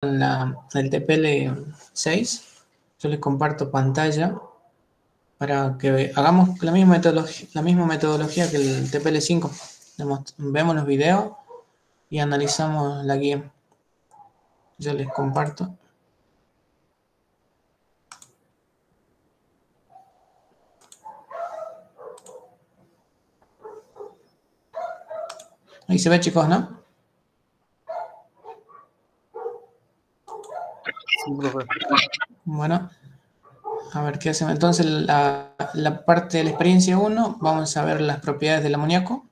el TPL6. Yo les comparto pantalla para que hagamos la misma metodología que el TPL5. Vemos los videos y analizamos la guía. Yo les comparto. Ahí se ve, chicos, ¿no? Sí, profe. Bueno, a ver qué hacemos. Entonces, la parte de la experiencia 1, vamos a ver las propiedades del amoníaco.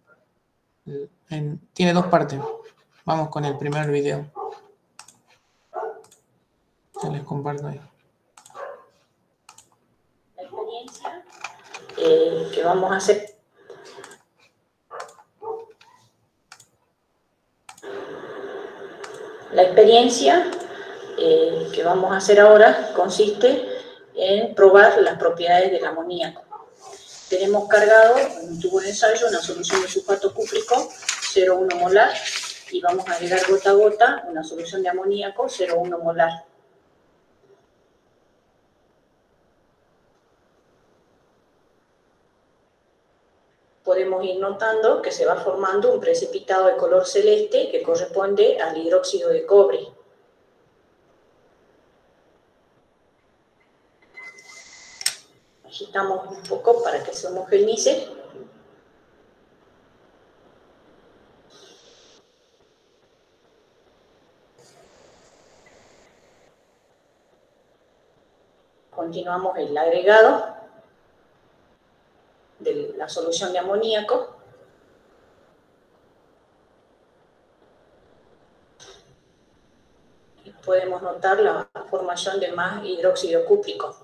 Tiene dos partes. Vamos con el primer video. Yo les comparto ahí. La experiencia que vamos a hacer. La experiencia que vamos a hacer ahora consiste en probar las propiedades del amoníaco. Tenemos cargado en un tubo de ensayo una solución de sulfato cúprico 0,1 molar y vamos a agregar gota a gota una solución de amoníaco 0,1 molar. Podemos ir notando que se va formando un precipitado de color celeste que corresponde al hidróxido de cobre. Agitamos un poco para que se homogeneice. Continuamos el agregado de la solución de amoníaco. Y podemos notar la formación de más hidróxido cúprico.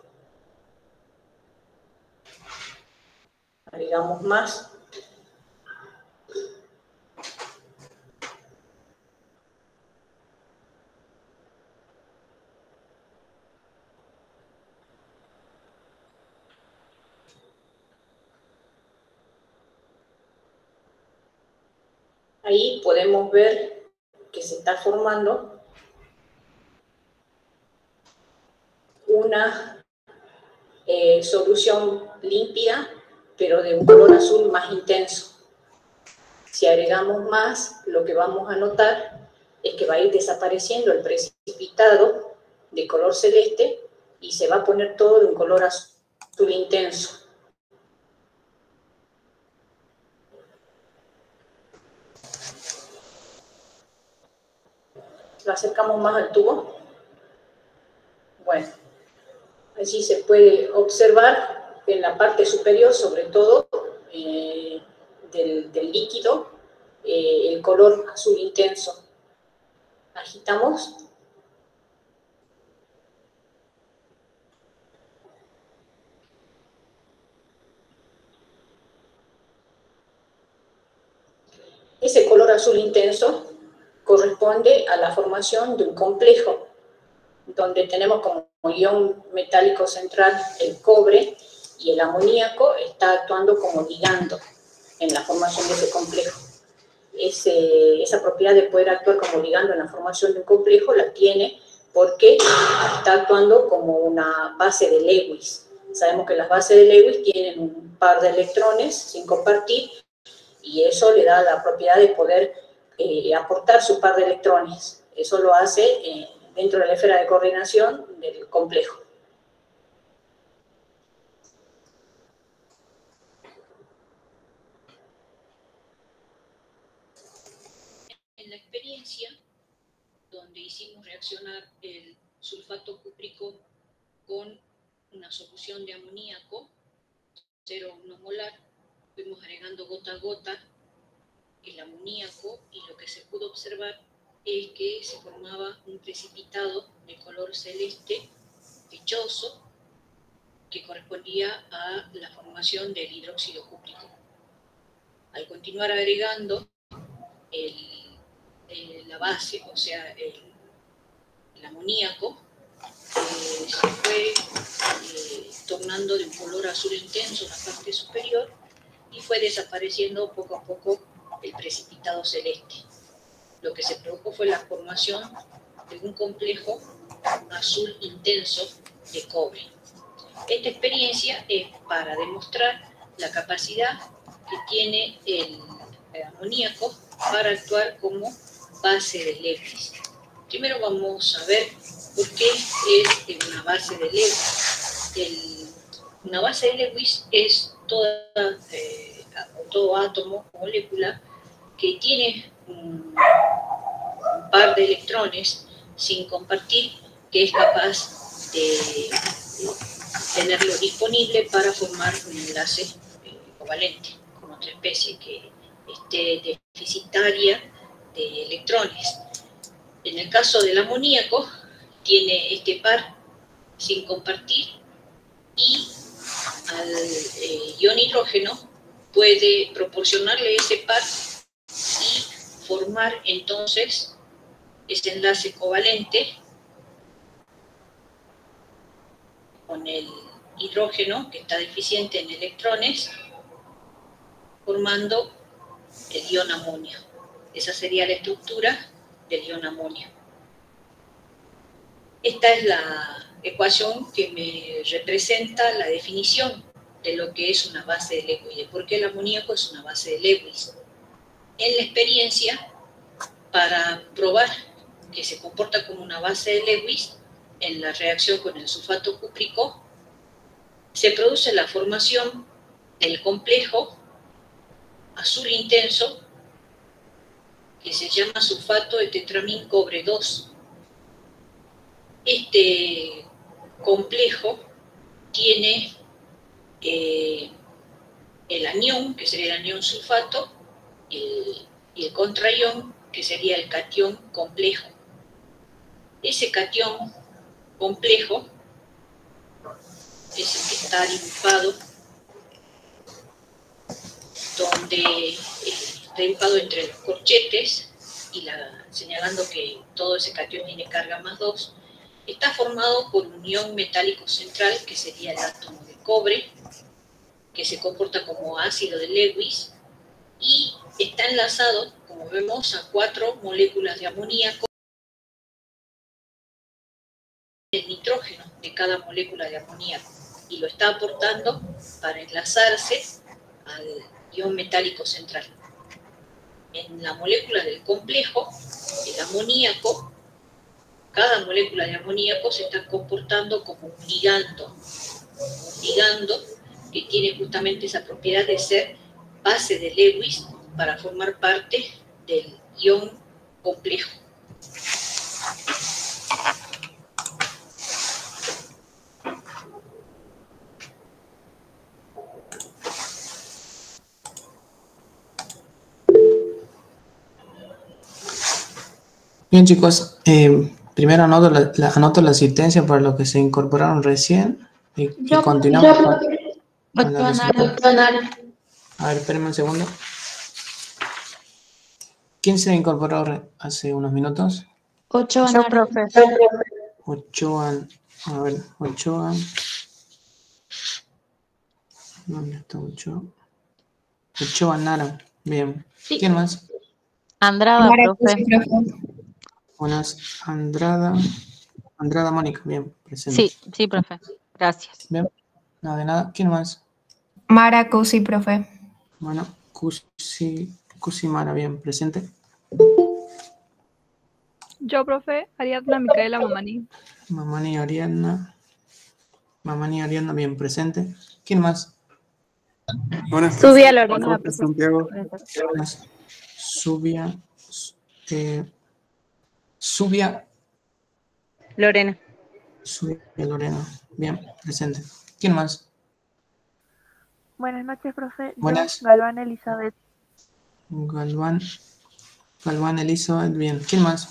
Agregamos más. Ahí podemos ver que se está formando una solución límpida, pero de un color azul más intenso. Si agregamos más, lo que vamos a notar es que va a ir desapareciendo el precipitado de color celeste y se va a poner todo de un color azul intenso. Lo acercamos más al tubo. Bueno, allí se puede observar en la parte superior, sobre todo del líquido, el color azul intenso. Agitamos. Ese color azul intenso corresponde a la formación de un complejo, donde tenemos como ion metálico central el cobre y el amoníaco está actuando como ligando en la formación de ese complejo. Esa propiedad de poder actuar como ligando en la formación de un complejo la tiene porque está actuando como una base de Lewis. Sabemos que las bases de Lewis tienen un par de electrones sin compartir y eso le da la propiedad de poder aportar su par de electrones. Eso lo hace dentro de la esfera de coordinación del complejo. En la experiencia, donde hicimos reaccionar el sulfato cúprico con una solución de amoníaco, 0,1 molar, fuimos agregando gota a gota el amoníaco y lo que se pudo observar es que se formaba un precipitado de color celeste lechoso que correspondía a la formación del hidróxido cúprico. Al continuar agregando la base, o sea, el amoníaco, se fue tornando de un color azul intenso en la parte superior y fue desapareciendo poco a poco el precipitado celeste. Lo que se produjo fue la formación de un complejo azul intenso de cobre. Esta experiencia es para demostrar la capacidad que tiene el amoníaco para actuar como base de Lewis. Primero vamos a ver por qué es una base de Lewis. Una base de Lewis es todo átomo o molécula que tiene un par de electrones sin compartir, que es capaz de tenerlo disponible para formar un enlace covalente con otra especie que esté deficitaria de electrones. En el caso del amoníaco, tiene este par sin compartir y al ion hidrógeno puede proporcionarle ese par y formar entonces ese enlace covalente con el hidrógeno que está deficiente en electrones, formando el ion amonio. Esa sería la estructura del ion amonio. Esta es la ecuación que me representa la definición de lo que es una base de Lewis, de por qué el amoníaco es una base de Lewis. En la experiencia, para probar que se comporta como una base de Lewis, en la reacción con el sulfato cúprico, se produce la formación del complejo azul intenso que se llama sulfato de tetramín cobre 2. Este complejo tiene el anión, que sería el anión sulfato, y el contraión, que sería el catión complejo. Ese catión complejo es el que está dibujado, donde está dibujado entre los corchetes y señalando que todo ese catión tiene carga más 2. Está formado por un ion metálico central, que sería el átomo de cobre, que se comporta como ácido de Lewis, y está enlazado, como vemos, a 4 moléculas de amoníaco. El nitrógeno de cada molécula de amoníaco, y lo está aportando para enlazarse al ion metálico central. En la molécula del complejo, el amoníaco, cada molécula de amoníaco se está comportando como un ligando que tiene justamente esa propiedad de ser base de Lewis para formar parte del ion complejo. Bien, chicos, primero anoto la asistencia para los que se incorporaron recién y continuamos con la resolución. A ver, espérenme un segundo. ¿Quién se incorporó hace unos minutos? Ochoa. Yo, profe. Ochoa. A ver, Ochoa. ¿Dónde está Ochoa? Ochoa Nara. Bien. Sí. ¿Quién más? Andrada, profe. Buenas. Andrada. Andrada Mónica. Bien, presente. Sí, profe. Gracias. Bien. Nada de nada. ¿Quién más? Mara Cusi, profe. Bueno, Cusimara. Bien, presente. Yo, profe, Ariadna Micaela Mamani. Mamani Ariadna, bien, presente. ¿Quién más? Buenas, Subia profe. Lorena. Profe Santiago. Buenas. Subia Lorena. Lorena. Bien, presente. ¿Quién más? Buenas noches, profe. Buenas. Yo, Galván Elizabeth. Galván Elizabeth. Bien. ¿Quién más?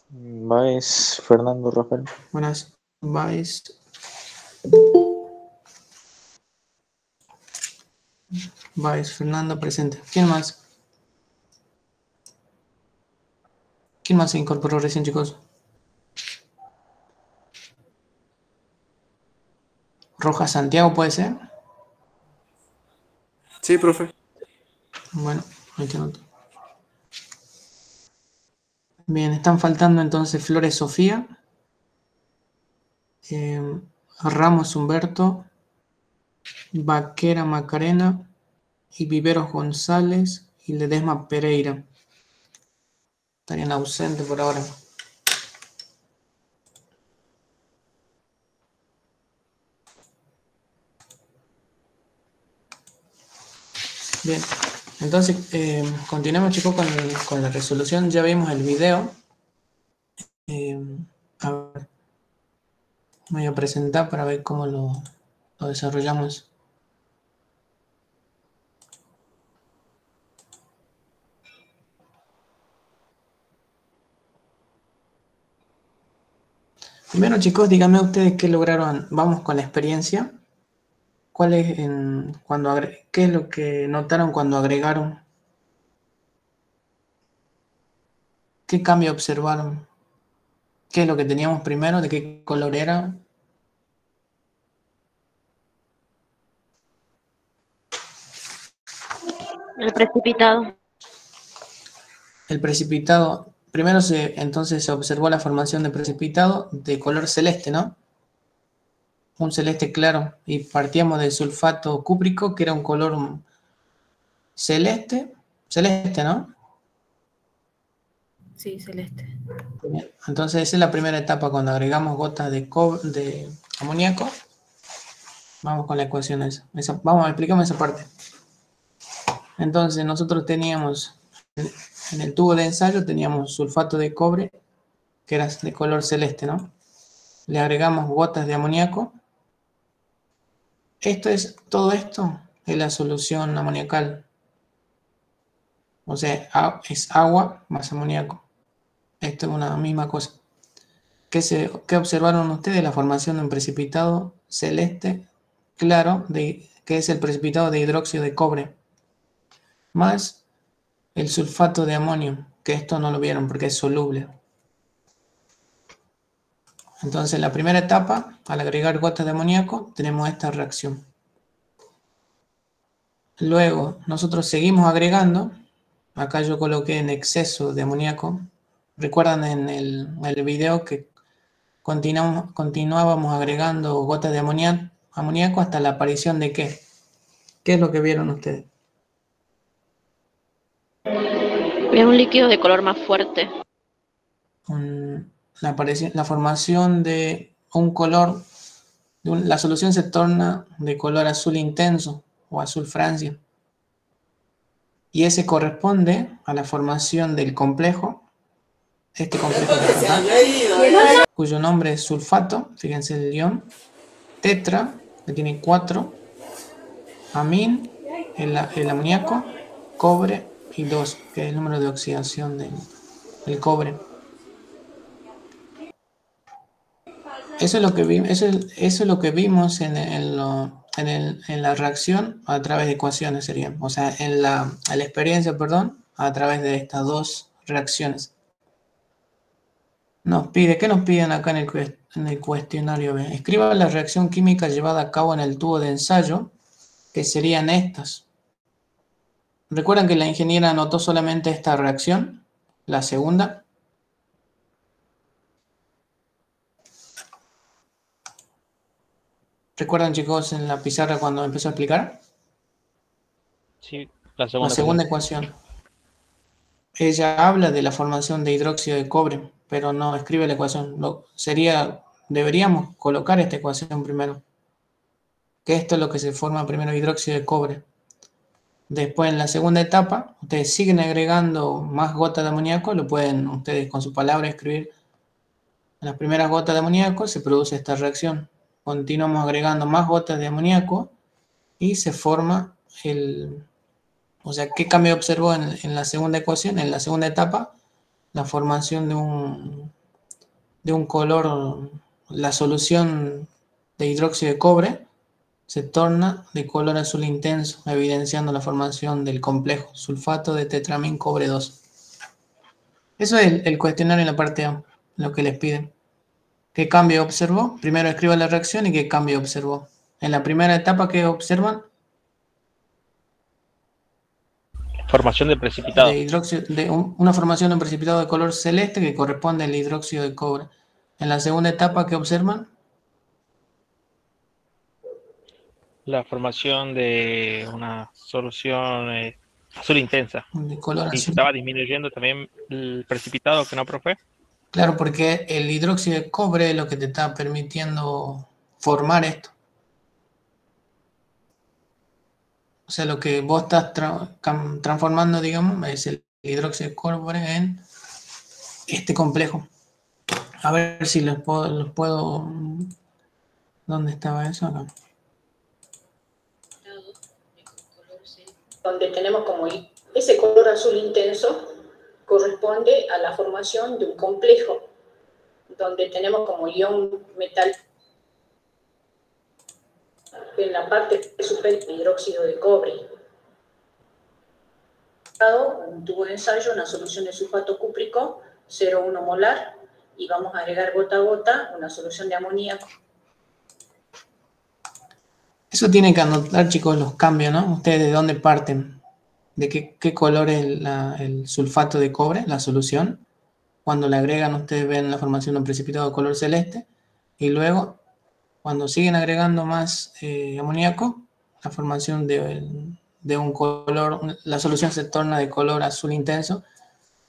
Baez Fernando Rafael. Buenas. Baez Fernando, presente. ¿Quién más? ¿Quién más se incorporó recién, chicos? Rojas Santiago, ¿puede ser? Sí, profe. Bueno, ahí te anoto. Bien, están faltando entonces Flores Sofía, Ramos Humberto, Vaquera Macarena y Viveros González y Ledesma Pereira. Estarían ausentes por ahora. Bien, entonces continuemos, chicos, con la resolución. Ya vimos el video. A ver, me voy a presentar para ver cómo lo desarrollamos. Primero, chicos, díganme ustedes qué lograron. Vamos con la experiencia. ¿Cuál es qué es lo que notaron cuando agregaron? ¿Qué cambio observaron? ¿Qué es lo que teníamos primero? ¿De qué color era? El precipitado. El precipitado. Primero entonces se observó la formación de precipitado de color celeste, ¿no? Un celeste claro. Y partíamos del sulfato cúprico, que era un color celeste. Celeste, ¿no? Sí, celeste. Bien. Entonces esa es la primera etapa cuando agregamos gotas de amoníaco. Vamos con la ecuación esa. Vamos, explícame esa parte. Entonces nosotros teníamos, en el tubo de ensayo teníamos sulfato de cobre, que era de color celeste, ¿no? Le agregamos gotas de amoníaco. Todo esto es la solución amoniacal. O sea, es agua más amoníaco. Esto es una misma cosa. ¿Qué observaron ustedes? La formación de un precipitado celeste claro, que es el precipitado de hidróxido de cobre, más el sulfato de amonio, que esto no lo vieron porque es soluble. Entonces, la primera etapa, al agregar gotas de amoníaco, tenemos esta reacción. Luego, nosotros seguimos agregando. Acá yo coloqué en exceso de amoníaco. Recuerdan en el video que continuábamos agregando gotas de amoníaco hasta la aparición de ¿qué? ¿Qué es lo que vieron ustedes? Es un líquido de color más fuerte. La formación de un color, la solución se torna de color azul intenso o azul Francia. Y ese corresponde a la formación del complejo, este complejo que está acá, cuyo nombre es sulfato, fíjense el ion, tetra, que tiene 4, amín, el amoníaco, cobre y 2, que es el número de oxidación del cobre. Eso es lo que vimos en la reacción a través de ecuaciones, sería. O sea, en la experiencia, perdón, a través de estas dos reacciones. ¿Qué nos piden acá en el cuestionario B? Escriba la reacción química llevada a cabo en el tubo de ensayo, que serían estas. ¿Recuerdan que la ingeniera anotó solamente esta reacción? La segunda. ¿Recuerdan, chicos, en la pizarra cuando empezó a explicar? Sí, la La segunda ecuación. Ella habla de la formación de hidróxido de cobre, pero no escribe la ecuación. Deberíamos colocar esta ecuación primero. Que esto es lo que se forma primero, hidróxido de cobre. Después, en la segunda etapa, ustedes siguen agregando más gotas de amoníaco, lo pueden ustedes con su palabra escribir. En las primeras gotas de amoníaco se produce esta reacción. Continuamos agregando más gotas de amoníaco y se forma o sea, ¿qué cambio observó en la segunda ecuación? En la segunda etapa, la formación de un color, la solución de hidróxido de cobre se torna de color azul intenso, evidenciando la formación del complejo sulfato de tetramín cobre 2. Eso es el cuestionario en la parte A, lo que les piden. ¿Qué cambio observó? Primero escriba la reacción y qué cambio observó. En la primera etapa, ¿qué observan? Formación de precipitado. De hidróxido, una formación de un precipitado de color celeste que corresponde al hidróxido de cobre. En la segunda etapa, ¿qué observan? La formación de una solución azul intensa. De color Y azul. estaba disminuyendo también el precipitado, ¿que no, profe? Claro, porque el hidróxido de cobre es lo que te está permitiendo formar esto. O sea, lo que vos estás transformando, digamos, es el hidróxido de cobre en este complejo. A ver si los puedo... ¿Dónde estaba eso? Acá. Donde tenemos como ese color azul intenso corresponde a la formación de un complejo, donde tenemos como ion metal en la parte superior hidróxido de cobre. Un tubo de ensayo, una solución de sulfato cúprico 0,1 molar, y vamos a agregar gota a gota una solución de amoníaco. Eso tienen que anotar, chicos, los cambios, ¿no? Ustedes de dónde parten, de qué color es el sulfato de cobre, la solución. Cuando le agregan, ustedes ven la formación de un precipitado de color celeste, y luego, cuando siguen agregando más amoníaco, la formación de un color, la solución se torna de color azul intenso,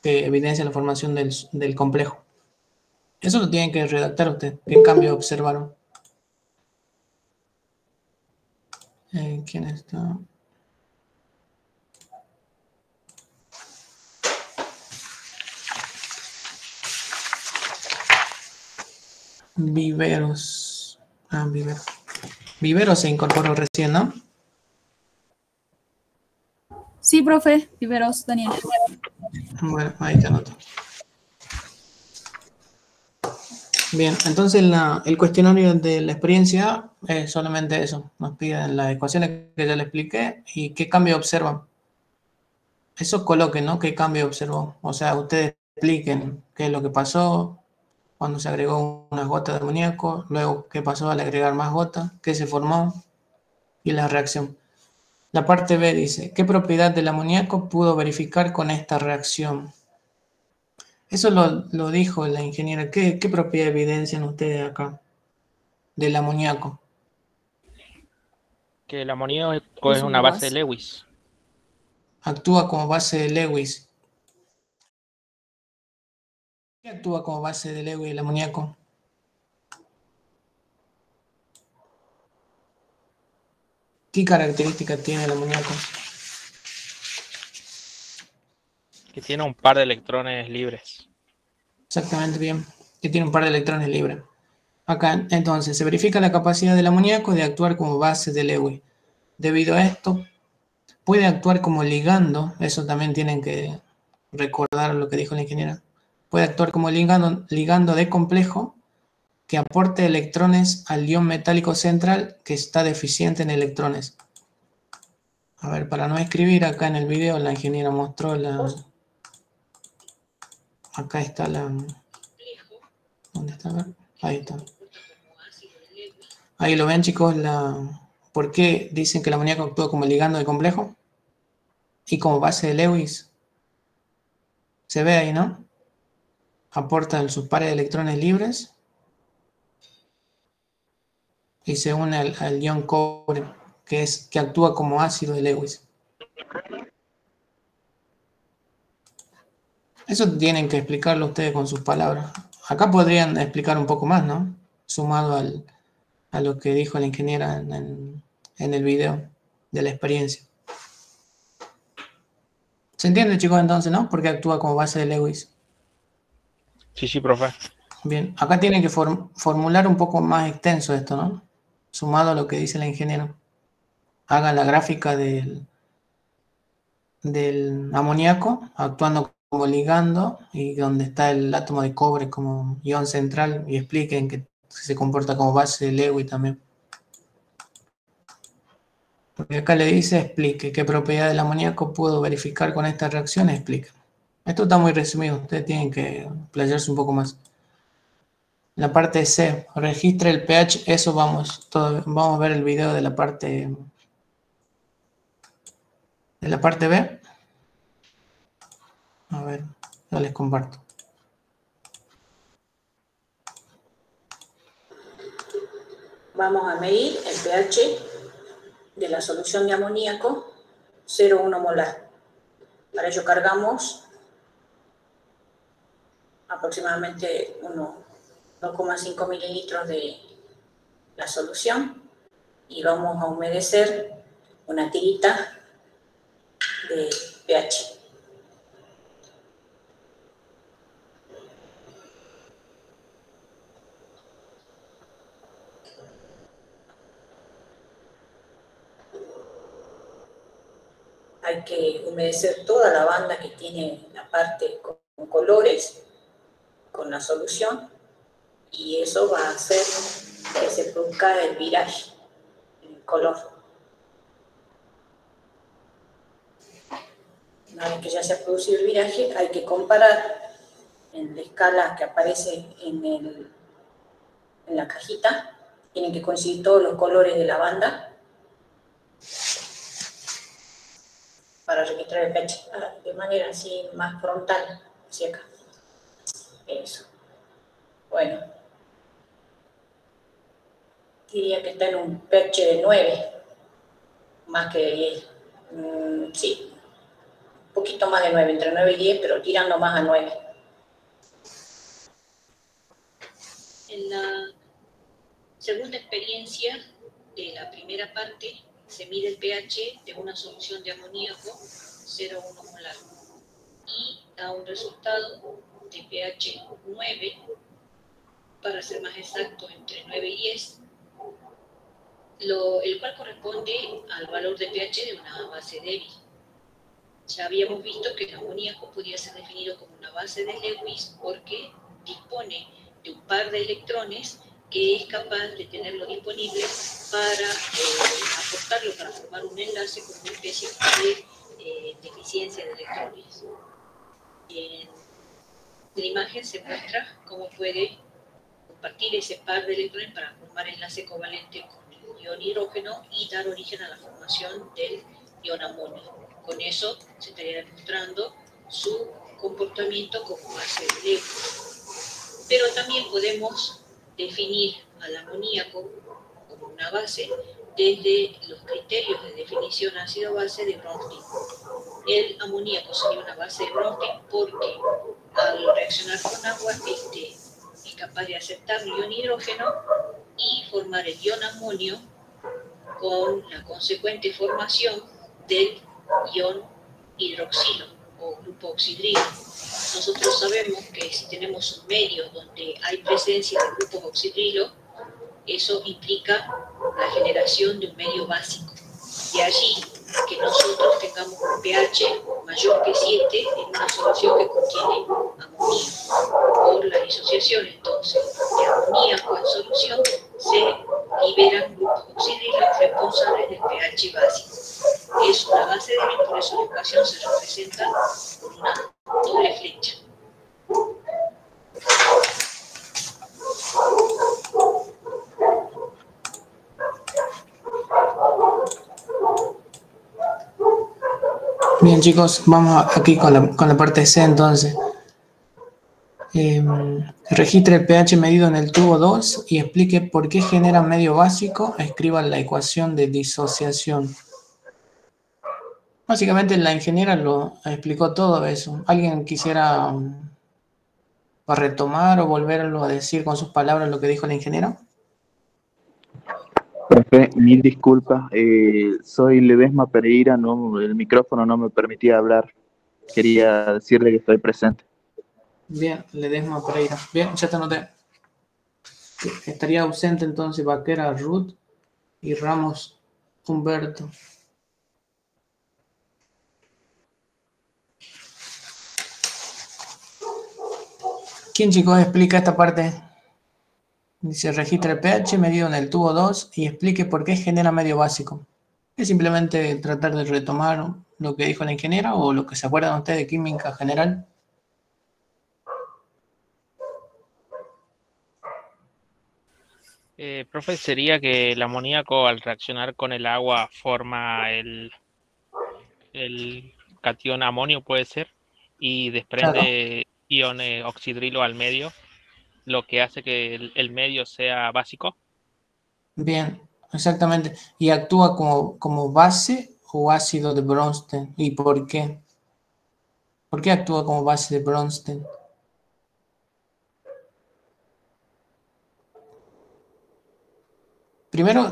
que evidencia la formación del complejo. Eso lo tienen que redactar ustedes. ¿Qué cambio observaron? ¿Quién está? Viveros. Viveros. Viveros se incorporó recién, ¿no? Sí, profe. Viveros, Daniel. Bueno, ahí te anoto. Bien, entonces el cuestionario de la experiencia es solamente eso. Nos piden las ecuaciones que ya le expliqué y qué cambio observan. Eso coloquen, ¿no? ¿Qué cambio observó? O sea, ustedes expliquen qué es lo que pasó cuando se agregó unas gotas de amoníaco, luego qué pasó al agregar más gotas, qué se formó y la reacción. La parte B dice, ¿qué propiedad del amoníaco pudo verificar con esta reacción? Eso lo dijo la ingeniera. ¿Qué propiedad evidencian ustedes acá del amoníaco? Que el amoníaco es una base de Lewis. Actúa como base de Lewis. ¿Qué actúa como base de Lewis el amoníaco? ¿Qué características tiene el amoníaco? Que tiene un par de electrones libres. Exactamente, bien. Que tiene un par de electrones libres. Acá, entonces, se verifica la capacidad del amoníaco de actuar como base de Lewis. Debido a esto, puede actuar como ligando. Eso también tienen que recordar lo que dijo la ingeniera. Puede actuar como ligando de complejo que aporte electrones al ion metálico central que está deficiente en electrones. A ver, para no escribir, acá en el video la ingeniera mostró la... Acá está la... ¿Dónde está? A ver, ahí está. Ahí lo ven, chicos, ¿por qué dicen que el amoníaco actúa como ligando de complejo? Y como base de Lewis. Se ve ahí, ¿no? Aporta sus pares de electrones libres y se une al ion cobre, que actúa como ácido de Lewis. Eso tienen que explicarlo ustedes con sus palabras. Acá podrían explicar un poco más, ¿no? Sumado a lo que dijo la ingeniera en el video de la experiencia. ¿Se entiende, chicos, entonces, no? Porque actúa como base de Lewis. Sí, profe. Bien, acá tienen que formular un poco más extenso esto, ¿no? Sumado a lo que dice la ingeniera. Hagan la gráfica del amoníaco actuando como ligando y donde está el átomo de cobre como ion central y expliquen que se comporta como base de Lewis también. Porque acá le dice, explique qué propiedad del amoníaco pudo verificar con esta reacción, explica. Esto está muy resumido, ustedes tienen que playarse un poco más. La parte C, registra el pH, eso vamos a ver el video de la parte B. A ver, ya les comparto. Vamos a medir el pH de la solución de amoníaco 0,1 molar. Para ello cargamos aproximadamente unos 2,5 mililitros de la solución y vamos a humedecer una tirita de pH. Hay que humedecer toda la banda que tiene la parte con colores, con la solución, y eso va a hacer que se produzca el viraje en el color. Una vez que ya se ha producido el viraje, hay que comparar en la escala que aparece en la cajita. Tienen que coincidir todos los colores de la banda para registrar el pH de manera así más frontal hacia acá. Eso. Bueno, diría que está en un pH de 9, más que de 10. Sí, un poquito más de 9, entre 9 y 10, pero tirando más a 9. En la segunda experiencia de la primera parte, se mide el pH de una solución de amoníaco 0,1 molar y da un resultado de pH 9, para ser más exacto, entre 9 y 10, el cual corresponde al valor de pH de una base débil. Ya habíamos visto que el amoníaco podía ser definido como una base de Lewis porque dispone de un par de electrones que es capaz de tenerlo disponible para aportarlo, para formar un enlace con una especie de deficiencia de electrones. En la imagen se muestra cómo puede compartir ese par de electrones para formar enlace covalente con el ion hidrógeno y dar origen a la formación del ion amonio. Con eso se estaría demostrando su comportamiento como base de Lewis. Pero también podemos definir al amoníaco como una base desde los criterios de definición ácido-base de Bronsted. El amoníaco sería una base de Bronsted porque al reaccionar con agua es capaz de aceptar el ion hidrógeno y formar el ion amonio con la consecuente formación del ion hidroxilo o grupo oxidrilo. Nosotros sabemos que si tenemos un medio donde hay presencia de grupos oxidrilo, eso implica la generación de un medio básico. De allí que nosotros tengamos un pH mayor que 7 en una solución que contiene amoníaco. Por la disociación, entonces, de amoníaco en solución, se liberan grupos oxidrilos responsables del pH básico. Es una base débil, por eso la ecuación se representa con una doble flecha. Bien, chicos, vamos aquí con la parte C entonces. Registre el pH medido en el tubo 2 y explique por qué genera medio básico. Escriba la ecuación de disociación. Básicamente la ingeniera lo explicó todo eso. ¿Alguien quisiera retomar o volverlo a decir con sus palabras lo que dijo la ingeniera? Profe, mil disculpas. Soy Ledesma Pereira, el micrófono no me permitía hablar. Quería decirle que estoy presente. Bien, Ledesma Pereira. Bien, ya te anoté. Estaría ausente entonces Vaquera Ruth y Ramos Humberto. ¿Quién, chicos, explica esta parte? Dice, registra el pH medido en el tubo 2 y explique por qué genera medio básico. Es simplemente tratar de retomar lo que dijo la ingeniera o lo que se acuerdan ustedes de química general. Profe, sería que el amoníaco al reaccionar con el agua forma el catión amonio, ¿puede ser? y Claro. desprende iones oxidrilo al medio, lo que hace que el medio sea básico. Bien, exactamente. ¿Y actúa como base o ácido de Bronsted? ¿Y por qué? ¿Por qué actúa como base de Bronsted? Primero,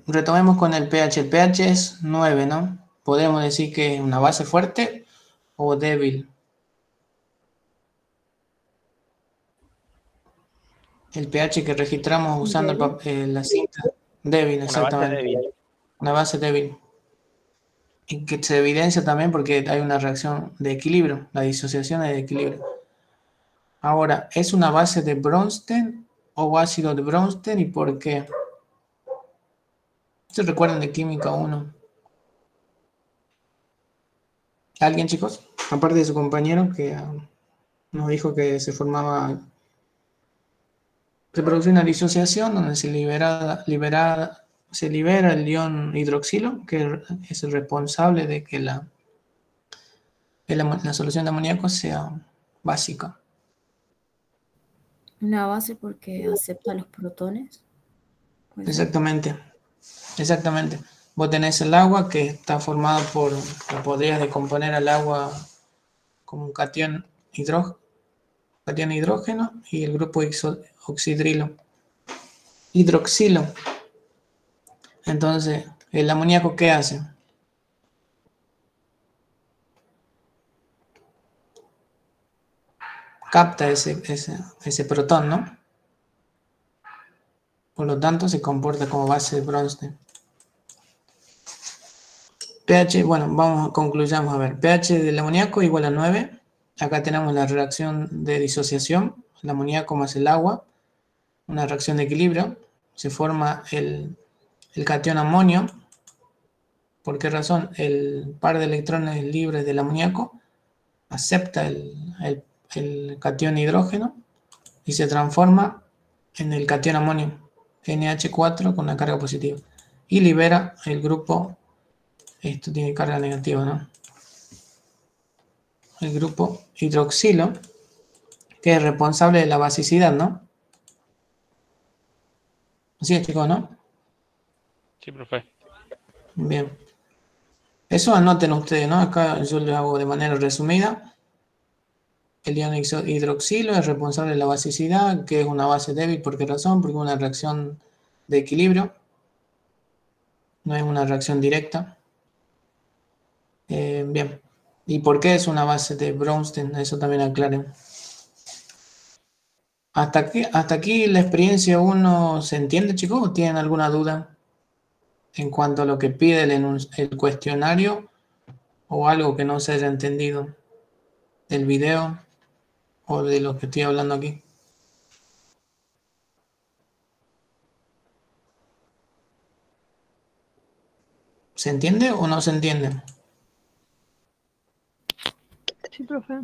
retomemos con el pH. El pH es 9, ¿no? ¿Podemos decir que es una base fuerte o débil? El pH que registramos usando la cinta. Débil, Una base exactamente. débil. Una base débil. Y que se evidencia también porque hay una reacción de equilibrio. La disociación es de equilibrio. Ahora, ¿es una base de Bronsted o ácido de Bronsted y por qué? ¿Se recuerdan de Química 1? ¿Alguien, chicos? Aparte de su compañero que nos dijo que se produce una disociación donde se libera el ion hidroxilo, que es el responsable de que la solución de amoníaco sea básica. Una base porque acepta los protones. ¿Puede ser? Exactamente. Vos tenés el agua que está formado podrías decomponer al agua como un catión hidrógeno y el grupo hidroxilo. Entonces, ¿el amoníaco qué hace? Capta ese protón, ¿no? Por lo tanto, se comporta como base de Bronsted. pH, bueno, concluyamos a ver. pH del amoníaco igual a 9. Acá tenemos la reacción de disociación, el amoníaco más el agua, una reacción de equilibrio. Se forma el catión amonio. ¿Por qué razón? El par de electrones libres del amoníaco acepta el catión hidrógeno y se transforma en el catión amonio, NH4 con una carga positiva. Y libera el grupo, esto tiene carga negativa, ¿no? El grupo hidroxilo, que es responsable de la basicidad, ¿no? Así es, chicos, ¿no? Sí, profe. Bien. Eso anoten ustedes, ¿no? Acá yo lo hago de manera resumida. El ion hidroxilo es responsable de la basicidad, que es una base débil. ¿Por qué razón? Porque es una reacción de equilibrio. No es una reacción directa. Bien. ¿Y por qué es una base de Bronsted? Eso también aclaren. ¿Hasta aquí la experiencia 1 se entiende, chicos? ¿O tienen alguna duda en cuanto a lo que pide el cuestionario o algo que no se haya entendido del video o de lo que estoy hablando aquí? ¿Se entiende o no se entiende? Sí, profe.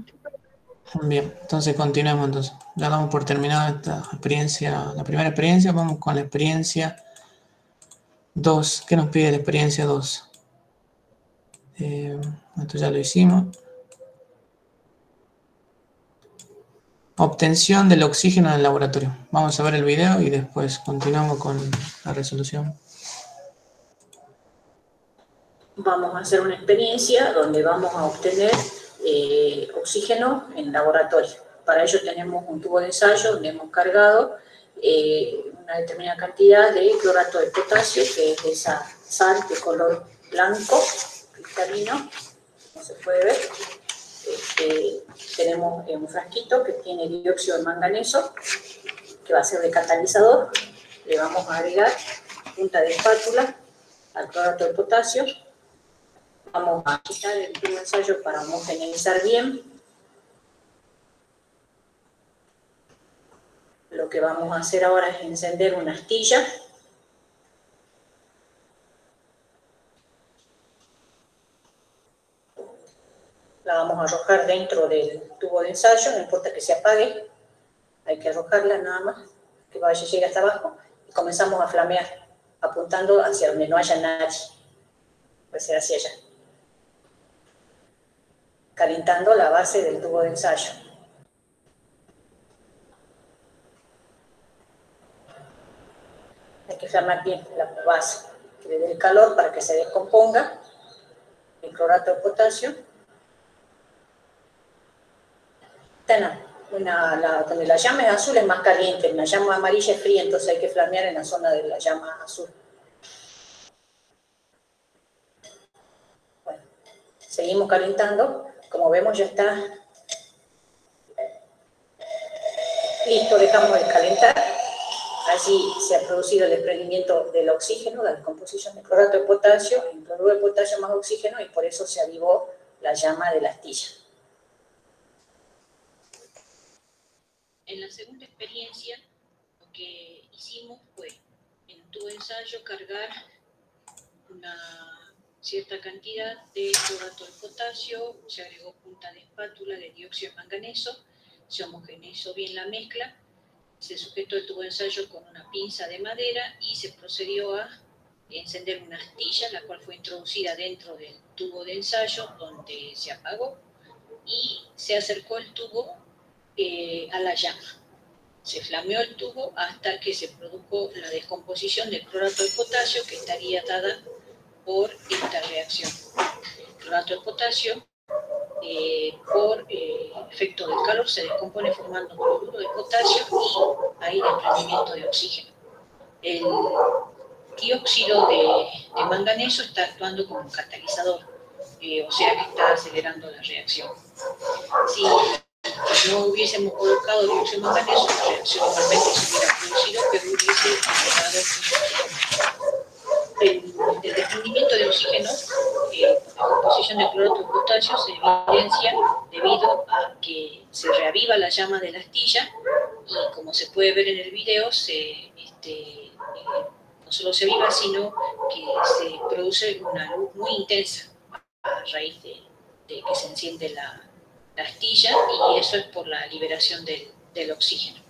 Bien, entonces continuemos entonces. Ya damos por terminada esta experiencia, la primera experiencia. Vamos con la experiencia 2. ¿Qué nos pide la experiencia 2? Esto ya lo hicimos. Obtención del oxígeno en el laboratorio. Vamos a ver el video y después continuamos con la resolución. Vamos a hacer una experiencia donde vamos a obtener oxígeno en laboratorio. Para ello tenemos un tubo de ensayo donde hemos cargado una determinada cantidad de clorato de potasio, que es esa sal de color blanco, cristalino, como se puede ver. Tenemos un frasquito que tiene dióxido de manganeso, que va a ser de catalizador. Le vamos a agregar punta de espátula al clorato de potasio. Vamos a quitar el tubo de ensayo para homogeneizar bien. Lo que vamos a hacer ahora es encender una astilla. La vamos a arrojar dentro del tubo de ensayo, no importa que se apague, hay que arrojarla nada más, que vaya y llegue hasta abajo, y comenzamos a flamear, apuntando hacia donde no haya nadie, puede ser hacia allá. calentando la base del tubo de ensayo. Hay que flamar bien la base, que le dé el calor para que se descomponga el clorato de potasio. Donde la llama es azul es más caliente, la llama amarilla es fría, entonces hay que flamear en la zona de la llama azul. Bueno, seguimos calentando, como vemos ya está listo, dejamos de calentar. Allí se ha producido el desprendimiento del oxígeno, la descomposición del clorato de potasio, el cloruro de potasio más oxígeno, y por eso se avivó la llama de la astilla. En la segunda experiencia, lo que hicimos fue, en un tubo de ensayo, cargar una cierta cantidad de clorato de potasio, se agregó punta de espátula de dióxido de manganeso, se homogeneizó bien la mezcla, se sujetó el tubo de ensayo con una pinza de madera y se procedió a encender una astilla, la cual fue introducida dentro del tubo de ensayo, donde se apagó, y se acercó el tubo a la llama. Se flameó el tubo hasta que se produjo la descomposición del clorato de potasio, que estaría dada por esta reacción. El clorato de potasio, por efecto del calor, se descompone formando cloruro de potasio y hay desprendimiento de oxígeno. El dióxido de manganeso está actuando como catalizador, o sea que está acelerando la reacción. Si no hubiésemos colocado dióxido de manganeso, la reacción igualmente se hubiera producido, pero hubiese acelerado el desprendimiento de oxígeno. La composición de clorato de potasio se evidencia debido a que se reaviva la llama de la astilla y, como se puede ver en el video, no solo se aviva, sino que se produce una luz muy intensa a raíz de que se enciende la astilla, y eso es por la liberación del oxígeno.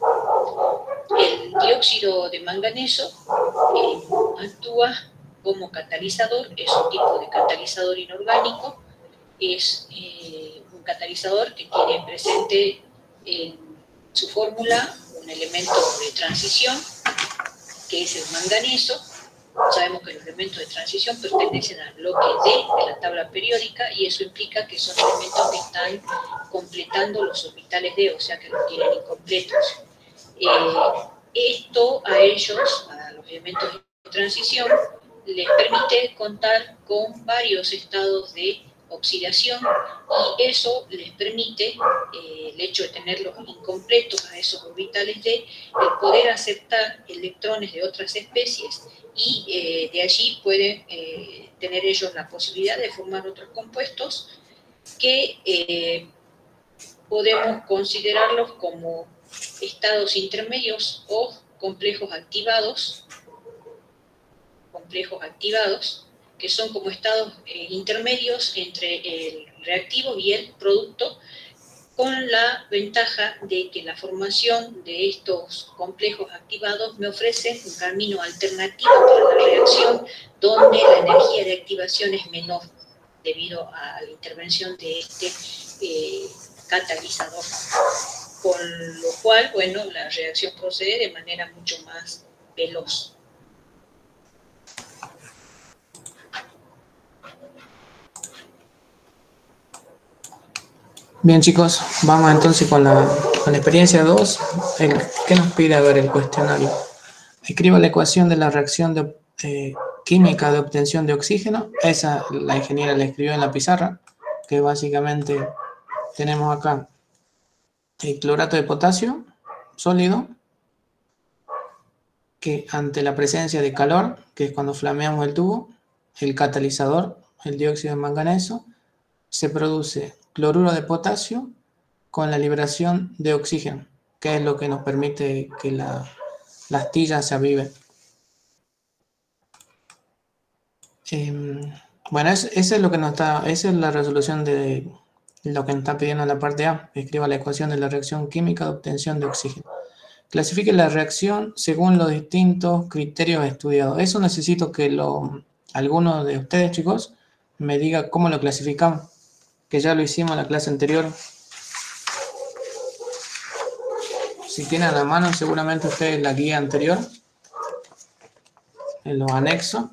El dióxido de manganeso actúa como catalizador, es un tipo de catalizador inorgánico, es un catalizador que tiene presente en su fórmula un elemento de transición, que es el manganeso. Sabemos que los elementos de transición pertenecen al bloque D de la tabla periódica, y eso implica que son elementos que están completando los orbitales D, o sea que los tienen incompletos. Esto a ellos, a los elementos de transición, les permite contar con varios estados de oxidación, y eso les permite, el hecho de tenerlos incompletos a esos orbitales D, el poder aceptar electrones de otras especies, y de allí pueden tener ellos la posibilidad de formar otros compuestos que podemos considerarlos como estados intermedios o complejos activados, que son como estados intermedios entre el reactivo y el producto, con la ventaja de que la formación de estos complejos activados me ofrece un camino alternativo para la reacción, donde la energía de activación es menor debido a la intervención de este catalizador, con lo cual, bueno, la reacción procede de manera mucho más veloz. Bien, chicos, vamos entonces con la experiencia 2. ¿Qué nos pide? A ver, el cuestionario. Escriba la ecuación de la reacción química de obtención de oxígeno. Esa la ingeniera la escribió en la pizarra, que básicamente tenemos acá el clorato de potasio sólido, que ante la presencia de calor, que es cuando flameamos el tubo, el catalizador, el dióxido de manganeso, se produce cloruro de potasio con la liberación de oxígeno, que es lo que nos permite que la astilla se avive. Bueno, esa es la resolución de lo que nos está pidiendo en la parte A. Escriba la ecuación de la reacción química de obtención de oxígeno. Clasifique la reacción según los distintos criterios estudiados. Eso necesito que alguno de ustedes, chicos, me diga cómo lo clasificamos. que ya lo hicimos en la clase anterior. Si tienen a la mano, seguramente ustedes la guía anterior, en los anexos,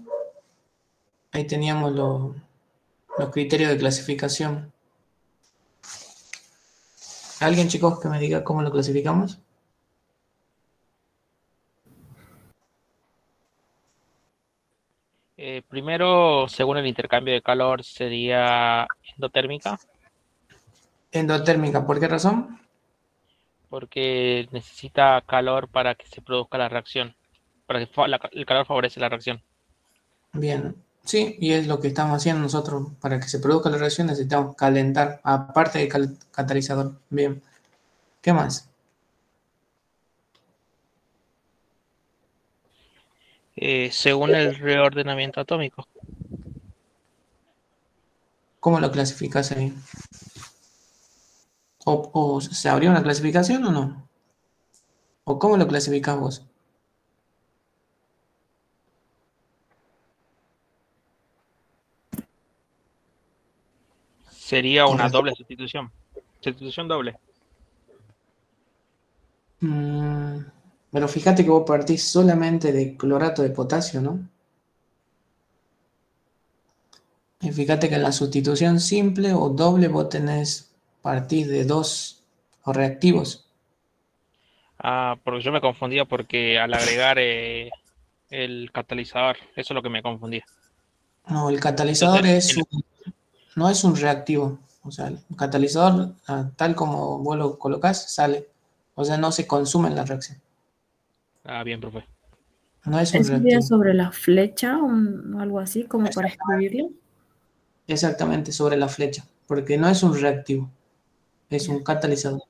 ahí teníamos los criterios de clasificación. ¿Alguien, chicos, que me diga cómo lo clasificamos? Primero, según el intercambio de calor, sería endotérmica, Endotérmica, ¿por qué razón? porque necesita calor para que se produzca la reacción, para que el calor favorece la reacción. Bien, sí, y es lo que estamos haciendo nosotros. Para que se produzca la reacción necesitamos calentar, aparte del catalizador. Bien, ¿qué más? Según el reordenamiento atómico. ¿Cómo lo clasificas ahí? ¿O se abrió una clasificación o no? ¿O cómo lo clasificás vos? Sería una doble sustitución. Sustitución doble. Pero fíjate que vos partís solamente de clorato de potasio, ¿no? Y fíjate que en la sustitución simple o doble vos partís de dos reactivos. Ah, porque yo me confundía porque al agregar el catalizador, eso es lo que me confundía. No, el catalizador Entonces, no es un reactivo. O sea, el catalizador, tal como vos lo colocás, sale. O sea, no se consume en la reacción. Ah, bien, profe. No es un ¿Eso sería reactivo. sobre la flecha o algo así como para escribirlo? Exactamente, sobre la flecha. Porque no es un reactivo. Es un catalizador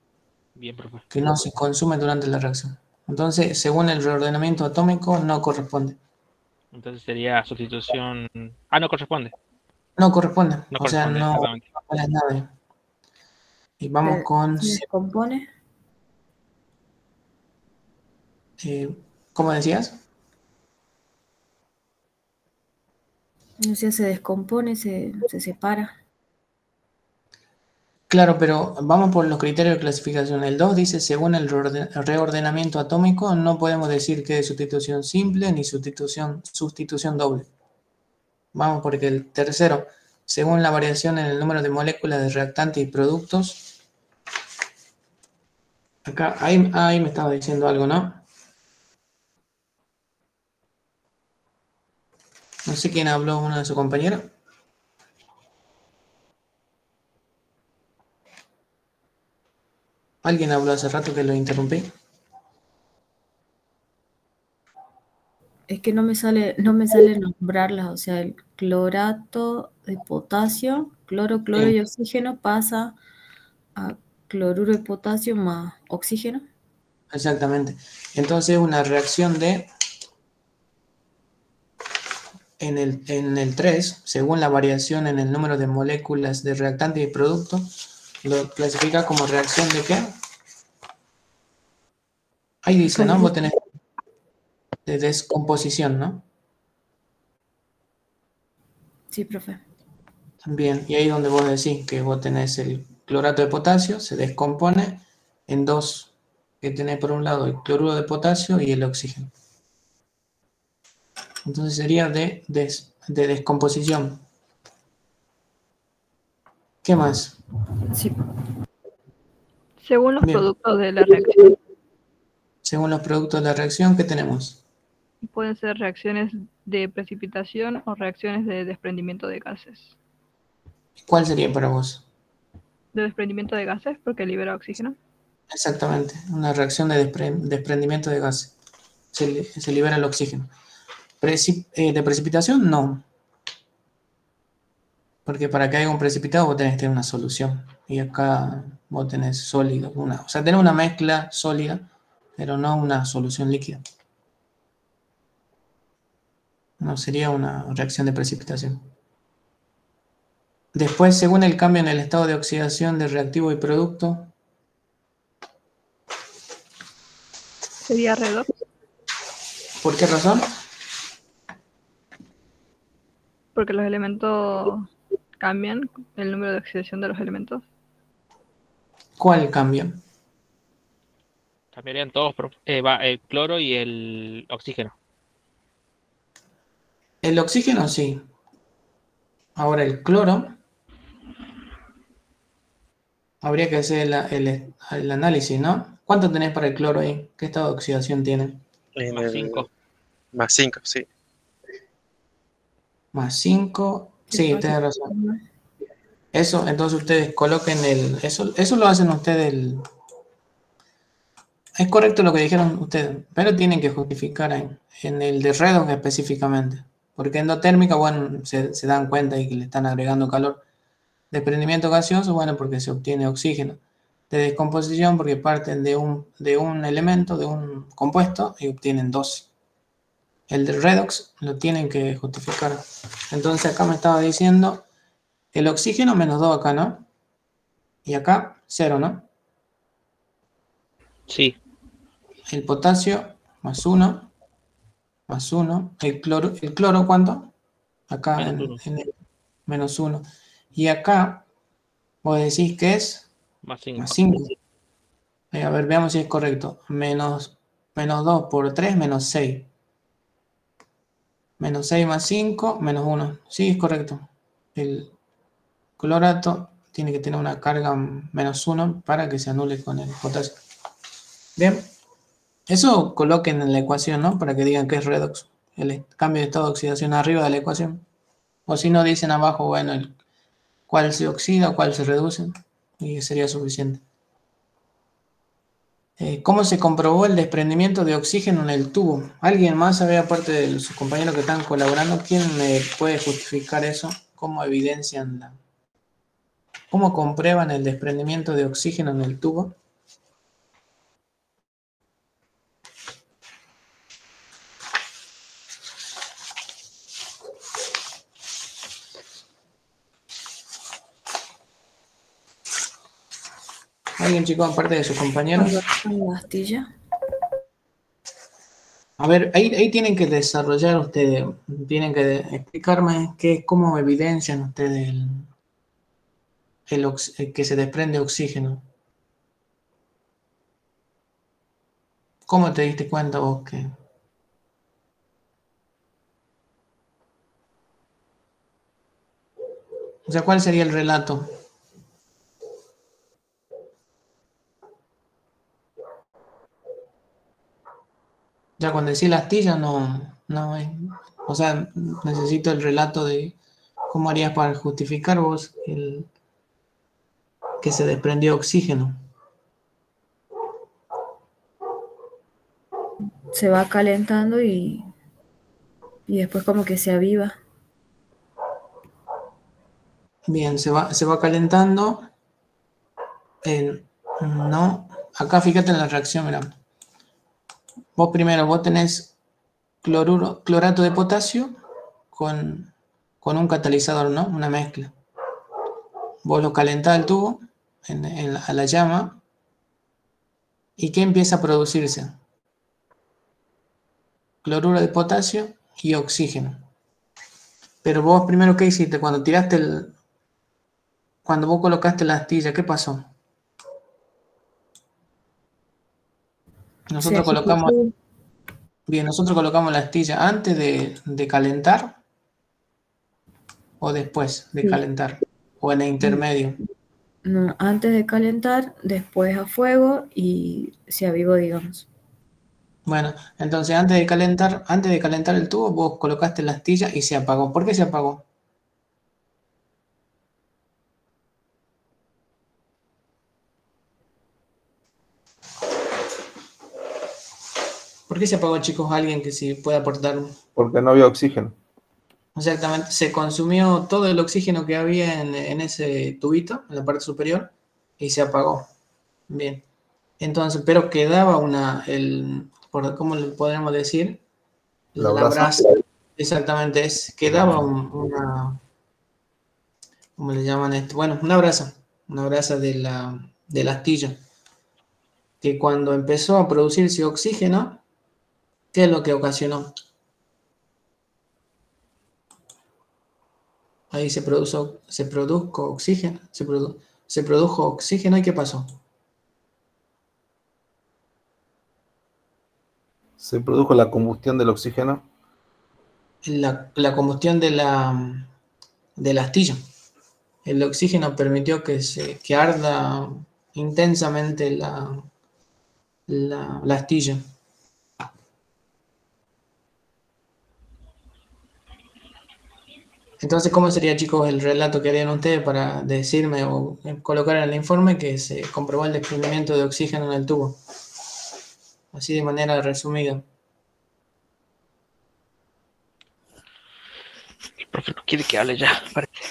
Bien, profe. que no se consume durante la reacción. Entonces, según el reordenamiento atómico, no corresponde. Entonces sería sustitución. Ah, no corresponde. No corresponde. No O sea, corresponde, no exactamente. vale nada. Y vamos con... ¿Se descompone? ¿Cómo decías? O sea, se descompone, se separa. Claro, pero vamos por los criterios de clasificación. El 2 dice, según el reordenamiento atómico, no podemos decir que es sustitución simple ni sustitución doble. Vamos porque el tercero, según la variación en el número de moléculas de reactantes y productos. Acá, ahí me estaba diciendo algo, ¿no? No sé quién habló, uno de sus compañeros. ¿Alguien habló hace rato que lo interrumpí? Es que no me sale nombrarlas, o sea, el clorato de potasio, cloro Sí. y oxígeno pasa a cloruro de potasio más oxígeno. Exactamente. Entonces una reacción en el 3, según la variación en el número de moléculas de reactante y producto, lo clasifica como reacción de ¿qué? Ahí dice, ¿no? Vos tenés de descomposición, ¿no? Sí, profe. Bien, y ahí donde vos decís que vos tenés el clorato de potasio, se descompone en dos, que tenés por un lado el cloruro de potasio y el oxígeno. Entonces sería de descomposición. ¿Qué más? Sí. Según los Bien. productos de la reacción, Según los productos de la reacción, ¿qué tenemos? pueden ser reacciones de precipitación o reacciones de desprendimiento de gases. ¿Cuál sería para vos? De desprendimiento de gases porque libera oxígeno. Exactamente, una reacción de desprendimiento de gas. Se libera el oxígeno. De precipitación, no. Porque para que haya un precipitado vos tenés que tener una solución. Y acá vos tenés sólido. O sea, tenés una mezcla sólida, pero no una solución líquida. No sería una reacción de precipitación. Después, según el cambio en el estado de oxidación de reactivo y producto. Sería redox. ¿Por qué razón? Porque los elementos cambian el número de oxidación de los elementos. ¿Cuál cambio? Cambiarían todos, va el cloro y el oxígeno. El oxígeno sí. Ahora el cloro. Habría que hacer el análisis, ¿no? ¿Cuánto tenés para el cloro ahí? ¿Qué estado de oxidación tiene? Más 5. Más 5, sí. Más 5. Sí, tenés razón. Eso, entonces ustedes coloquen eso lo hacen ustedes. Es correcto lo que dijeron ustedes, pero tienen que justificar en el de redox específicamente. Porque endotérmica, bueno, se dan cuenta y que le están agregando calor. Desprendimiento gaseoso, bueno, porque se obtiene oxígeno. De descomposición, porque parten de un elemento, de un compuesto, y obtienen 2. El de redox lo tienen que justificar. Entonces acá me estaba diciendo el oxígeno menos 2 acá, ¿no? Y acá 0, ¿no? Sí. El potasio más 1. Más 1. El cloro, ¿cuánto? Acá menos 1. Y acá, vos decís que es más 5. Más 5. A ver, veamos si es correcto. Menos 2 por 3, menos 6. Menos 6 más 5, menos 1. Sí, es correcto. El clorato tiene que tener una carga menos 1 para que se anule con el potasio. Bien. Eso coloquen en la ecuación, ¿no? Para que digan que es redox. El cambio de estado de oxidación arriba de la ecuación. O si no, dicen abajo, bueno, cuál se oxida, cuál se reduce. Y sería suficiente. ¿Cómo se comprobó el desprendimiento de oxígeno en el tubo? ¿Alguien más sabe, aparte de sus compañeros que están colaborando, quién me puede justificar eso? ¿Cómo evidencian cómo comprueban el desprendimiento de oxígeno en el tubo? ¿Alguien, chicos, aparte de sus compañeros? ¿La astilla? A ver, ahí tienen que desarrollar ustedes, tienen que explicarme cómo evidencian ustedes el que se desprende oxígeno. ¿Cómo te diste cuenta vos que? O sea, ¿cuál sería el relato? Ya cuando decís la astilla no hay. O sea, necesito el relato de cómo harías para justificar vos que se desprendió oxígeno. Se va calentando y después como que se aviva. Bien, se va calentando. No, acá fíjate en la reacción, mirá. Vos tenés clorato de potasio con un catalizador, ¿no? Una mezcla. Vos lo calentás el tubo a la llama. ¿Y qué empieza a producirse? Cloruro de potasio y oxígeno. Pero vos primero, ¿qué hiciste? Cuando vos colocaste la astilla, ¿qué pasó? Nosotros colocamos la astilla antes de calentar o después de calentar o en el intermedio. No, antes de calentar, después a fuego y se avivó, digamos. Bueno, entonces antes de calentar el tubo, vos colocaste la astilla y se apagó. ¿Por qué se apagó? ¿Por qué se apagó, chicos? Alguien que sí pueda aportar. Porque no había oxígeno. Exactamente, se consumió todo el oxígeno que había en ese tubito, en la parte superior, y se apagó. Bien. Entonces, pero quedaba ¿cómo le podríamos decir? La brasa. Exactamente, quedaba una, ¿cómo le llaman esto? Bueno, una brasa de la astilla, que cuando empezó a producirse oxígeno, ¿qué es lo que ocasionó? Ahí se produjo oxígeno. Se produjo oxígeno, ¿y qué pasó? Se produjo la combustión del oxígeno. La combustión de la astilla. El oxígeno permitió que arda intensamente la astilla. Entonces, ¿cómo sería, chicos, el relato que harían ustedes para decirme o colocar en el informe que se comprobó el desprendimiento de oxígeno en el tubo? Así de manera resumida. El profe no quiere que hable ya, parece.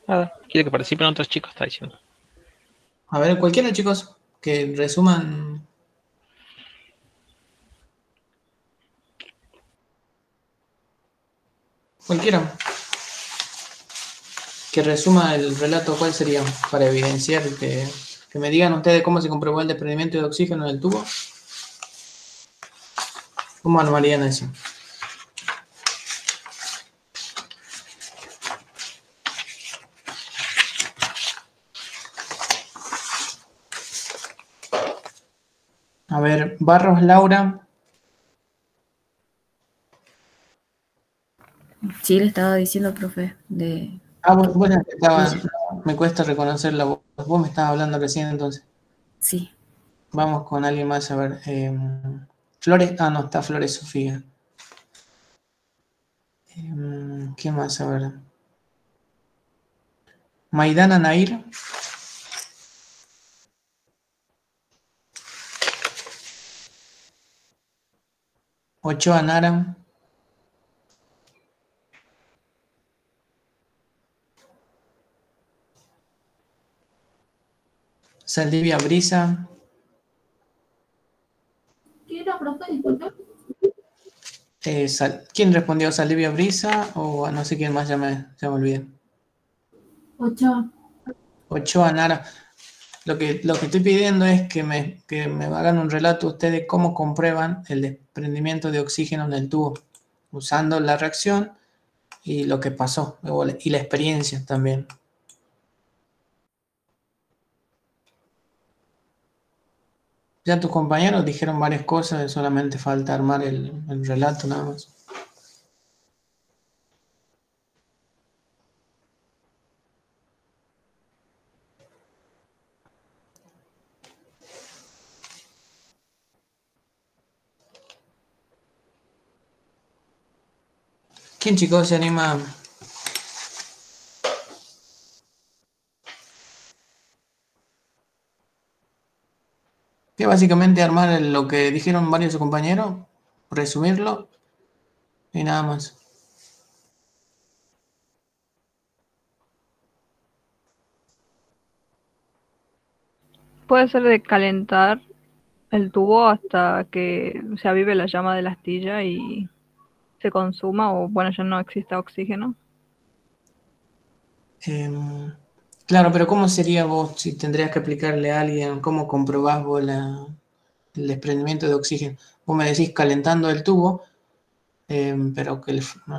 Nada, quiere que participen otros chicos, está diciendo. A ver, cualquiera, chicos, que resuman. Cualquiera. Que resuma el relato, ¿cuál sería? Para evidenciar que me digan ustedes cómo se comprobó el desprendimiento de oxígeno en el tubo. ¿Cómo armarían eso? A ver, Barros Laura. Sí, le estaba diciendo, profe, de... Ah, bueno, me cuesta reconocer la voz. Vos me estabas hablando recién, entonces. Sí. Vamos con alguien más, a ver. Flores, no, está Flores Sofía. ¿Qué más? A ver. Maidana Nair. Ochoa Nara. Saldivia Brisa. ¿Qué era, profe? Disculpe. ¿Quién respondió? ¿Saldivia Brisa? O no sé quién más, ya me olvidé. Ochoa. Ochoa Nara. Lo que estoy pidiendo es que me hagan un relato ustedes cómo comprueban el desprendimiento de oxígeno en el tubo, usando la reacción y lo que pasó, y la experiencia también. Ya tus compañeros dijeron varias cosas, solamente falta armar el relato nada más. ¿Quién, chicos, se anima? Que básicamente armar lo que dijeron varios de sus compañeros, resumirlo y nada más. Puede ser de calentar el tubo hasta que se avive la llama de la astilla y se consuma, o bueno, ya no exista oxígeno. Claro, pero ¿cómo sería vos si tendrías que explicarle a alguien cómo comprobás vos el desprendimiento de oxígeno? Vos me decís calentando el tubo, pero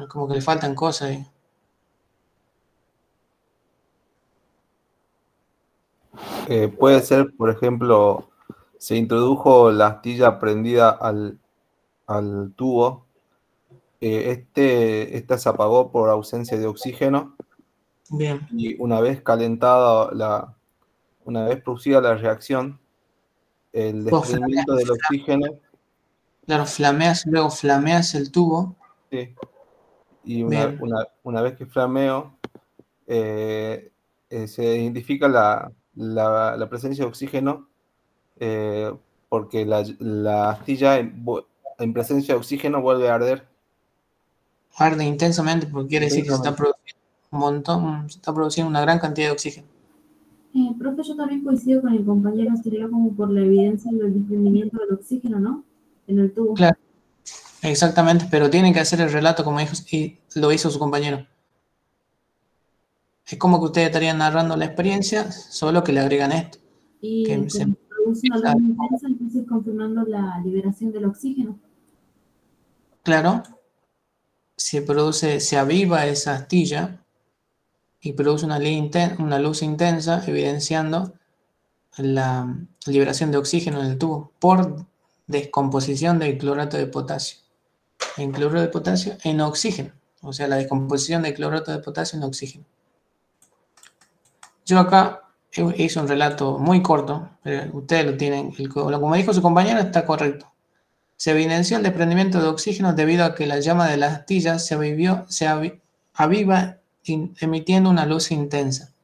como que le faltan cosas. Puede ser, por ejemplo, se introdujo la astilla prendida al tubo. Esta se apagó por ausencia de oxígeno. Bien. Y una vez producida la reacción, el desprendimiento del oxígeno. Claro, luego flameas el tubo. Sí. Y una vez que flameo, se identifica la presencia de oxígeno, porque la astilla en presencia de oxígeno vuelve a arder. Arde intensamente porque quiere decir que se está produciendo un montón, se está produciendo una gran cantidad de oxígeno. Profe, yo también coincido con el compañero, sería como por la evidencia del desprendimiento del oxígeno, ¿no? En el tubo. Claro, exactamente, pero tienen que hacer el relato como dijo y lo hizo su compañero. Es como que ustedes estarían narrando la experiencia, solo que le agregan esto. Y Que se produce una luz intensa, entonces confirmando la liberación del oxígeno. Claro. se aviva esa astilla y produce una luz intensa, evidenciando la liberación de oxígeno en el tubo por descomposición del clorato de potasio. En cloruro de potasio en oxígeno, o sea, la descomposición del clorato de potasio en oxígeno. Yo acá hice un relato muy corto, pero ustedes lo tienen, como dijo su compañero, está correcto. Se evidenció el desprendimiento de oxígeno debido a que la llama de la astilla se aviva emitiendo una luz intensa.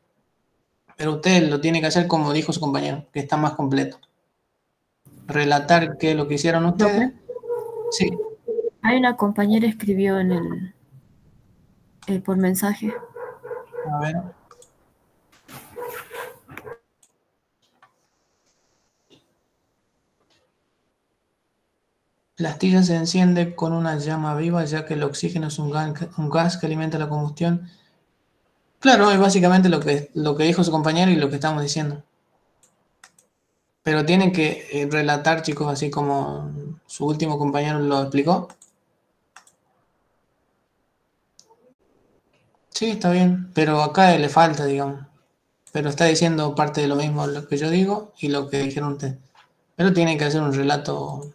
Pero usted lo tiene que hacer como dijo su compañero, que está más completo. Relatar qué es lo que hicieron ustedes. Sí. Hay una compañera escribió en por mensaje. A ver. La astilla se enciende con una llama viva, ya que el oxígeno es un gas que alimenta la combustión. Claro, es básicamente lo que dijo su compañero y lo que estamos diciendo. Pero tienen que relatar, chicos, así como su último compañero lo explicó. Sí, está bien, pero acá le falta, digamos. Pero está diciendo parte de lo mismo lo que yo digo y lo que dijeron ustedes. Pero tienen que hacer un relato.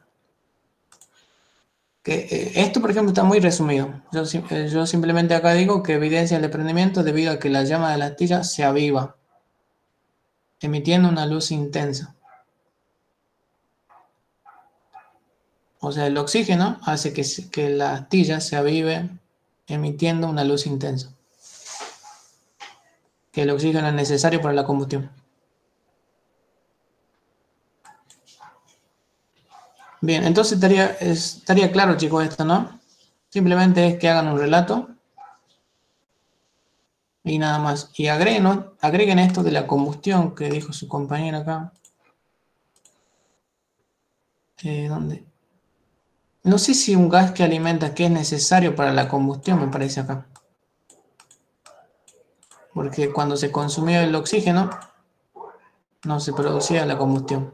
Esto, por ejemplo, está muy resumido. Yo simplemente acá digo que evidencia el desprendimiento debido a que la llama de la astilla se aviva, emitiendo una luz intensa. O sea, el oxígeno hace que la astilla se avive emitiendo una luz intensa. Que el oxígeno es necesario para la combustión. Bien, entonces estaría claro, chicos, esto, ¿no? Simplemente es que hagan un relato y nada más. Y agreguen esto de la combustión que dijo su compañera acá. ¿Dónde? No sé si un gas que alimenta que es necesario para la combustión, me parece acá. Porque cuando se consumía el oxígeno, no se producía la combustión.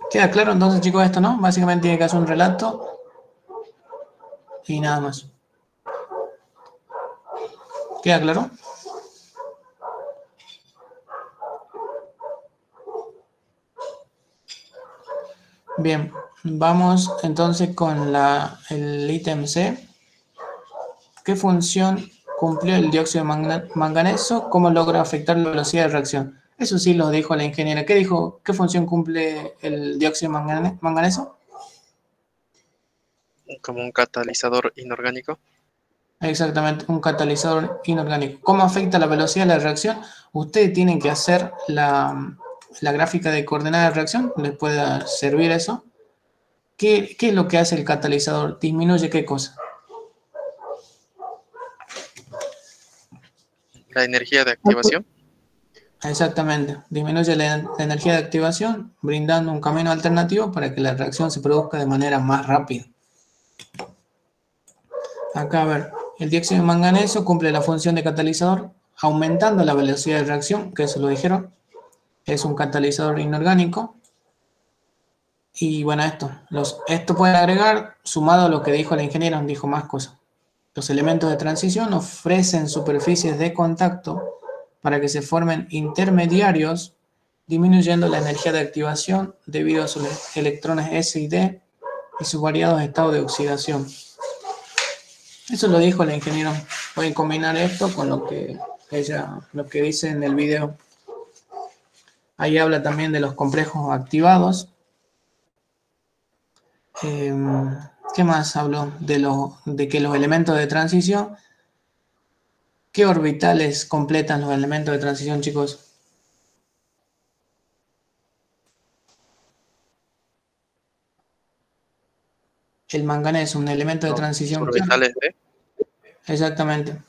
¿Queda claro entonces, chicos, esto, no? Básicamente tiene que hacer un relato y nada más. ¿Queda claro? Bien, vamos entonces con el ítem C. ¿Qué función cumplió el dióxido de manganeso? ¿Cómo logra afectar la velocidad de reacción? Eso sí lo dijo la ingeniera. ¿Qué dijo? ¿Qué función cumple el dióxido de manganeso? Como un catalizador inorgánico. Exactamente, un catalizador inorgánico. ¿Cómo afecta la velocidad de la reacción? Ustedes tienen que hacer la gráfica de coordenada de reacción. Les puede servir eso. ¿Qué es lo que hace el catalizador? ¿Disminuye qué cosa? La energía de activación. Exactamente, disminuye la energía de activación, brindando un camino alternativo para que la reacción se produzca de manera más rápida. Acá, a ver, el dióxido de manganeso cumple la función de catalizador, aumentando la velocidad de reacción, que eso lo dijeron. Es un catalizador inorgánico. Y bueno, esto puede agregar, sumado a lo que dijo la ingeniera, dijo más cosas. Los elementos de transición ofrecen superficies de contacto para que se formen intermediarios, disminuyendo la energía de activación debido a sus electrones S y D y sus variados estados de oxidación. Eso lo dijo la ingeniera. Pueden combinar esto con lo que dice en el video. Ahí habla también de los complejos activados. ¿Qué más habló? De que los elementos de transición. ¿Qué orbitales completan los elementos de transición, chicos? El manganeso, un elemento de transición. Los orbitales D. Exactamente.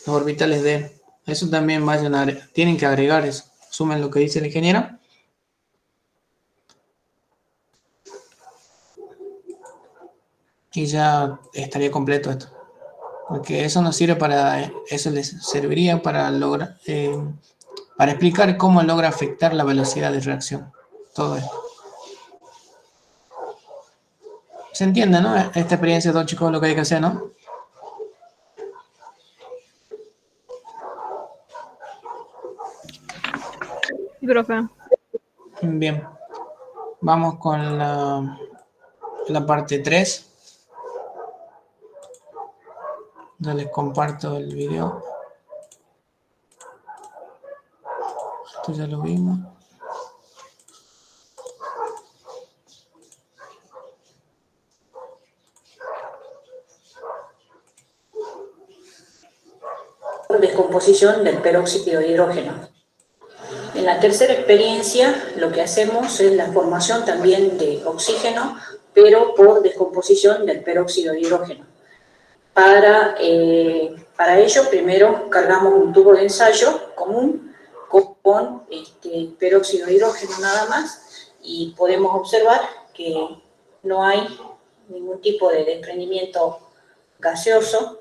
Los orbitales D. Eso también tienen que agregar eso. Sumen lo que dice la ingeniera. Y ya estaría completo esto. Porque eso nos sirve eso les serviría para lograr, para explicar cómo logra afectar la velocidad de reacción. Todo esto. Se entiende, ¿no? Esta experiencia de todo, chicos, lo que hay que hacer, ¿no? Sí, profe. Bien. Vamos con la parte 3. Ya les comparto el video. Esto ya lo vimos. Descomposición del peróxido de hidrógeno. En la tercera experiencia lo que hacemos es la formación también de oxígeno, pero por descomposición del peróxido de hidrógeno. Para ello primero cargamos un tubo de ensayo común con peróxido de hidrógeno nada más y podemos observar que no hay ningún tipo de desprendimiento gaseoso.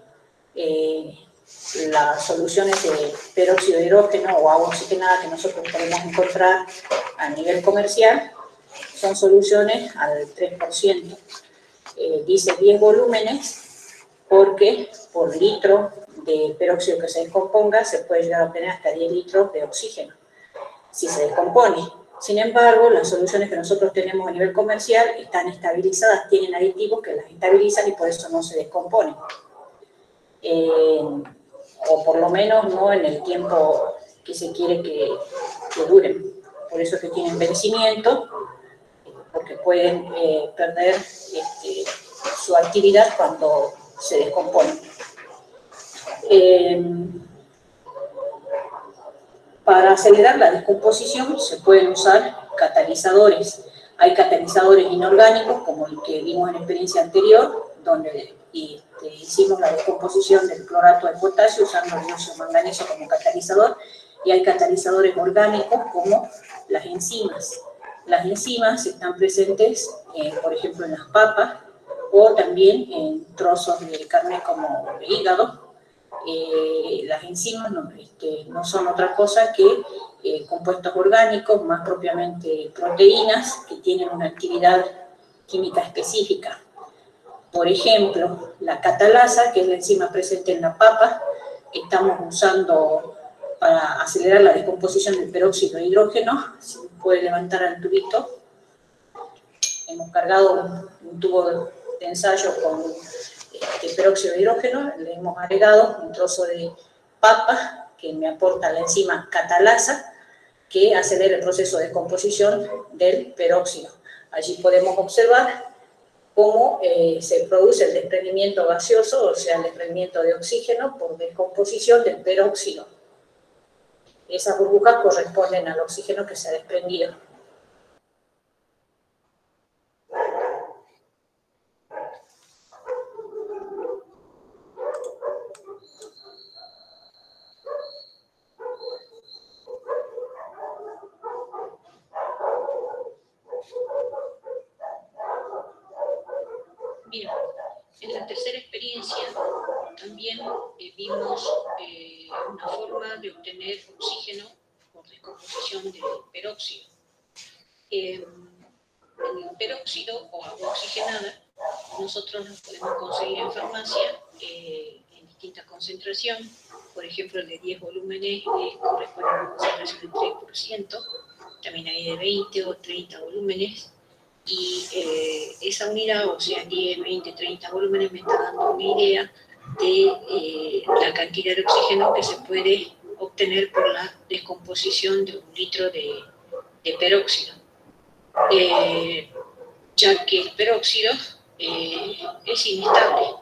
Las soluciones de peróxido de hidrógeno o agua oxigenada que nosotros podemos encontrar a nivel comercial son soluciones al 3%. Dice 10 volúmenes porque por litro de peróxido que se descomponga se puede llegar a obtener hasta 10 litros de oxígeno si se descompone. Sin embargo, las soluciones que nosotros tenemos a nivel comercial están estabilizadas, tienen aditivos que las estabilizan y por eso no se descomponen. O por lo menos no en el tiempo que se quiere que duren. Por eso es que tienen vencimiento, porque pueden perder su actividad cuando se descomponen. Para acelerar la descomposición se pueden usar catalizadores. Hay catalizadores inorgánicos, como el que vimos en la experiencia anterior, donde hicimos la descomposición del clorato de potasio usando el dióxido de manganeso como catalizador, y hay catalizadores orgánicos como las enzimas. Las enzimas están presentes, por ejemplo, en las papas, o también en trozos de carne como el hígado. Las enzimas no son otra cosa que compuestos orgánicos, más propiamente proteínas, que tienen una actividad química específica. Por ejemplo, la catalasa, que es la enzima presente en la papa, que estamos usando para acelerar la descomposición del peróxido de hidrógeno. Si puede levantar al tubito. Hemos cargado un tubo de ensayo con peróxido de hidrógeno, le hemos agregado un trozo de papa que me aporta la enzima catalasa, que acelera el proceso de descomposición del peróxido. Allí podemos observar cómo se produce el desprendimiento gaseoso, o sea, el desprendimiento de oxígeno por descomposición del peróxido. Esas burbujas corresponden al oxígeno que se ha desprendido. Bien, en la tercera experiencia también vimos una forma de obtener oxígeno por descomposición del peróxido. El peróxido o agua oxigenada nosotros lo podemos conseguir en farmacia en distintas concentraciones. Por ejemplo, el de 10 volúmenes corresponde a una concentración del 3%, también hay de 20 o 30 volúmenes. Y esa unidad, o sea, 10, 20, 30 volúmenes, me está dando una idea de la cantidad de oxígeno que se puede obtener por la descomposición de 1 litro de peróxido. Ya que el peróxido es inestable,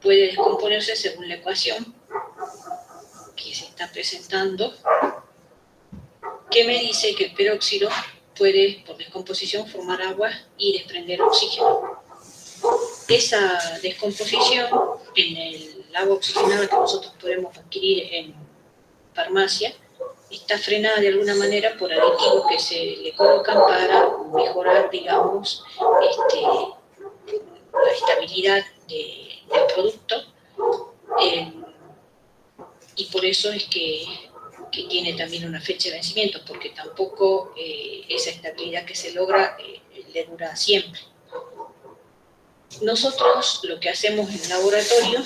puede descomponerse según la ecuación que se está presentando, que me dice que el peróxido puede, por descomposición, formar agua y desprender oxígeno. Esa descomposición en el agua oxigenada que nosotros podemos adquirir en farmacia está frenada de alguna manera por aditivos que se le colocan para mejorar, digamos, la estabilidad del producto, y por eso es que tiene también una fecha de vencimiento, porque tampoco esa estabilidad que se logra le dura siempre. Nosotros lo que hacemos en el laboratorio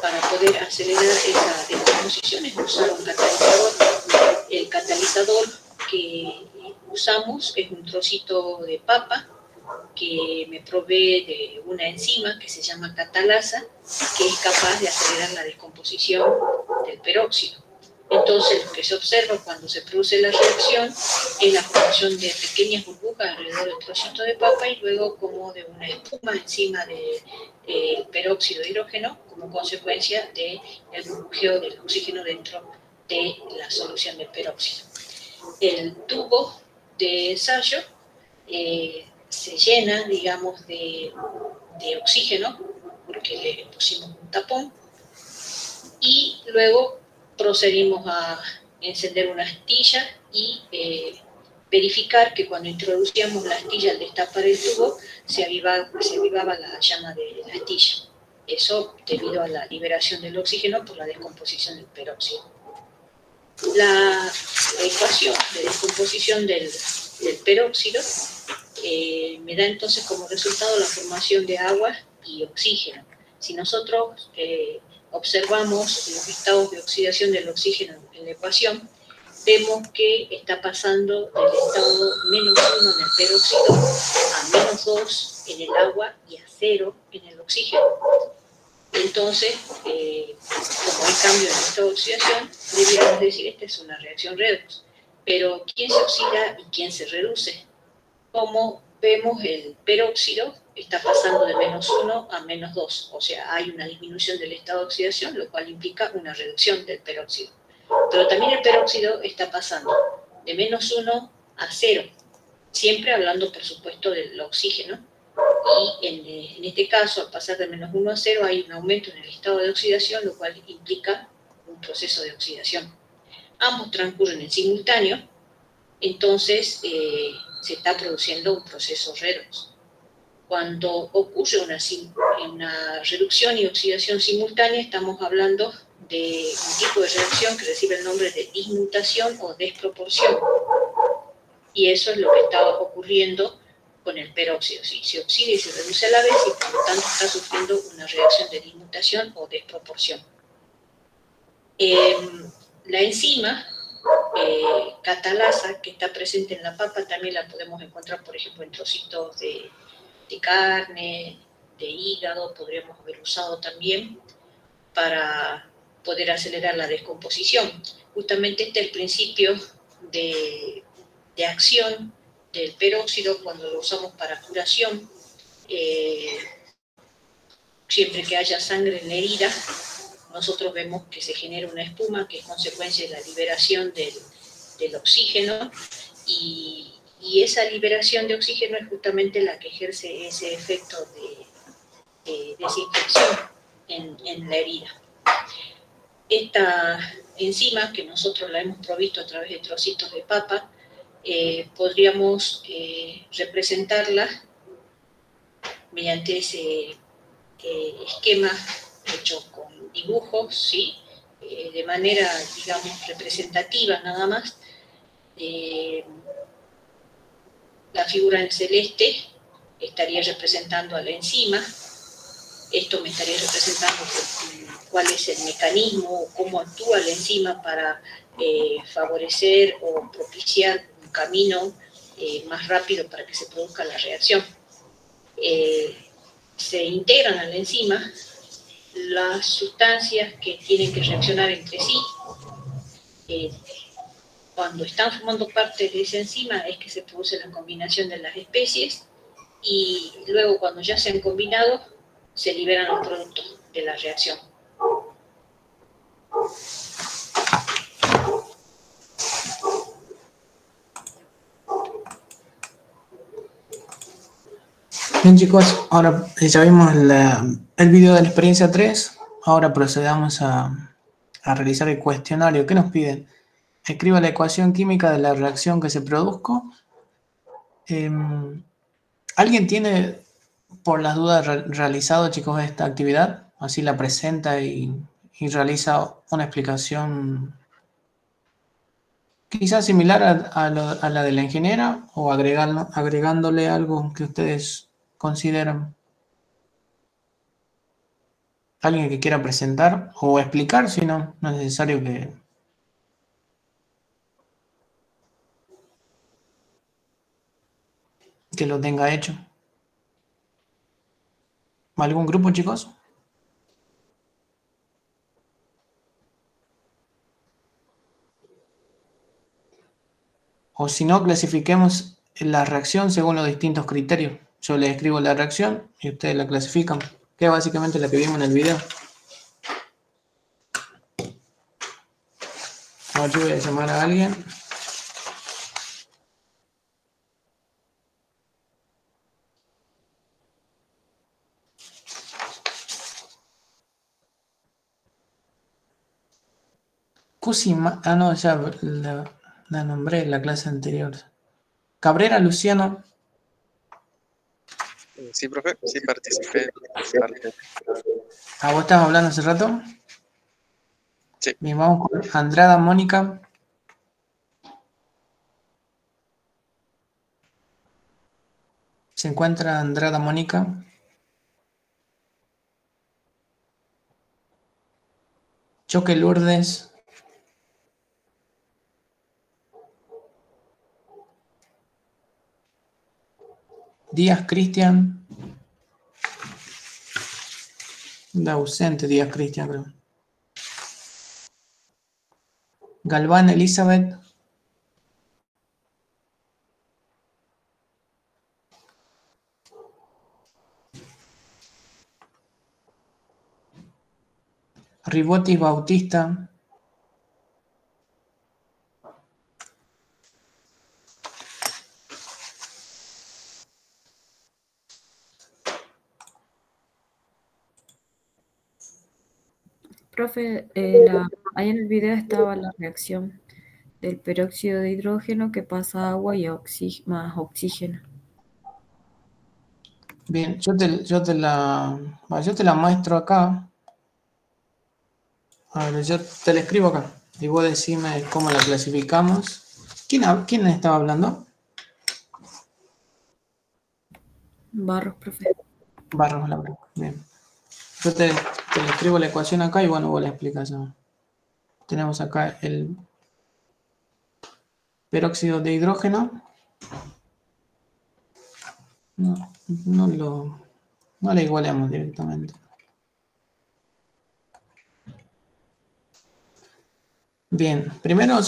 para poder acelerar esa descomposición es usar un catalizador. El catalizador que usamos es un trocito de papa que me provee de una enzima que se llama catalasa, que es capaz de acelerar la descomposición del peróxido. Entonces, lo que se observa cuando se produce la reacción es la formación de pequeñas burbujas alrededor del trocito de papa y luego como de una espuma encima del peróxido de hidrógeno como consecuencia del burbujeo del oxígeno dentro de la solución del peróxido. El tubo de ensayo se llena, digamos, de oxígeno, porque le pusimos un tapón, y luego procedimos a encender una astilla y verificar que cuando introducíamos la astilla al destapar el tubo, se avivaba la llama de la astilla. Eso debido a la liberación del oxígeno por la descomposición del peróxido. La ecuación de descomposición del peróxido me da entonces como resultado la formación de agua y oxígeno. Si nosotros observamos los estados de oxidación del oxígeno en la ecuación, vemos que está pasando del estado -1 en el peróxido a -2 en el agua y a 0 en el oxígeno. Entonces, como hay cambio en el estado de oxidación, deberíamos decir esta es una reacción redox. Pero ¿quién se oxida y quién se reduce? Como vemos, el peróxido está pasando de -1 a -2, o sea, hay una disminución del estado de oxidación, lo cual implica una reducción del peróxido. Pero también el peróxido está pasando de -1 a 0, siempre hablando, por supuesto, del oxígeno, y en este caso, al pasar de -1 a 0, hay un aumento en el estado de oxidación, lo cual implica un proceso de oxidación. Ambos transcurren en simultáneo, entonces se está produciendo un proceso redox. Cuando ocurre una reducción y oxidación simultánea, estamos hablando de un tipo de reacción que recibe el nombre de dismutación o desproporción. Y eso es lo que está ocurriendo con el peróxido. ¿Sí? Se oxida y se reduce a la vez y por lo tanto está sufriendo una reacción de dismutación o desproporción. La enzima catalasa que está presente en la papa también la podemos encontrar, por ejemplo, en trocitos de carne, de hígado, podríamos haber usado también para poder acelerar la descomposición. Justamente este es el principio de acción del peróxido cuando lo usamos para curación. Siempre que haya sangre en la herida, nosotros vemos que se genera una espuma que es consecuencia de la liberación del oxígeno y esa liberación de oxígeno es justamente la que ejerce ese efecto de desinfección en la herida. Esta enzima, que nosotros la hemos provisto a través de trocitos de papa, podríamos representarla mediante ese esquema hecho con dibujos, ¿sí? De manera, digamos, representativa nada más. La figura en celeste estaría representando a la enzima. Esto me estaría representando cuál es el mecanismo o cómo actúa la enzima para favorecer o propiciar un camino más rápido para que se produzca la reacción. Se integran a la enzima las sustancias que tienen que reaccionar entre sí. Cuando están formando parte de esa enzima es que se produce la combinación de las especies y luego cuando ya se han combinado se liberan los productos de la reacción. Bien chicos, ahora ya vimos el video de la experiencia 3, ahora procedamos a realizar el cuestionario. ¿Qué nos piden? Escriba la ecuación química de la reacción que se produjo. ¿Alguien tiene, por las dudas, realizado, chicos, esta actividad? Así la presenta y realiza una explicación quizás similar a la de la ingeniera o agregándole algo que ustedes consideran. ¿Alguien que quiera presentar o explicar? Si no, no es necesario que lo tenga hecho. ¿Algún grupo, chicos? O si no, clasifiquemos la reacción según los distintos criterios. Yo les escribo la reacción y ustedes la clasifican, que es básicamente la que vimos en el video. Ahora yo voy a llamar a alguien. Cusima, no, ya la nombré en la clase anterior. Cabrera Luciano. Sí, profe, sí participé. ¿A vos estabas hablando hace rato? Sí. Bien, vamos con Andrada Mónica. ¿Se encuentra Andrada Mónica? Choque Lourdes. Díaz Cristian. De ausente Díaz Cristian, creo. Galván Elizabeth. Ribotis Bautista. Profe, ahí en el video estaba la reacción del peróxido de hidrógeno que pasa a agua y más oxígeno. Bien, yo te la muestro acá. A ver, yo te la escribo acá. Y vos decime cómo la clasificamos. ¿Quién estaba hablando? Barros, profe. Barros, Laura. Bien. Yo te le escribo la ecuación acá y bueno, vos la explicas. ¿No? Tenemos acá el peróxido de hidrógeno. No la igualamos directamente. Bien, primero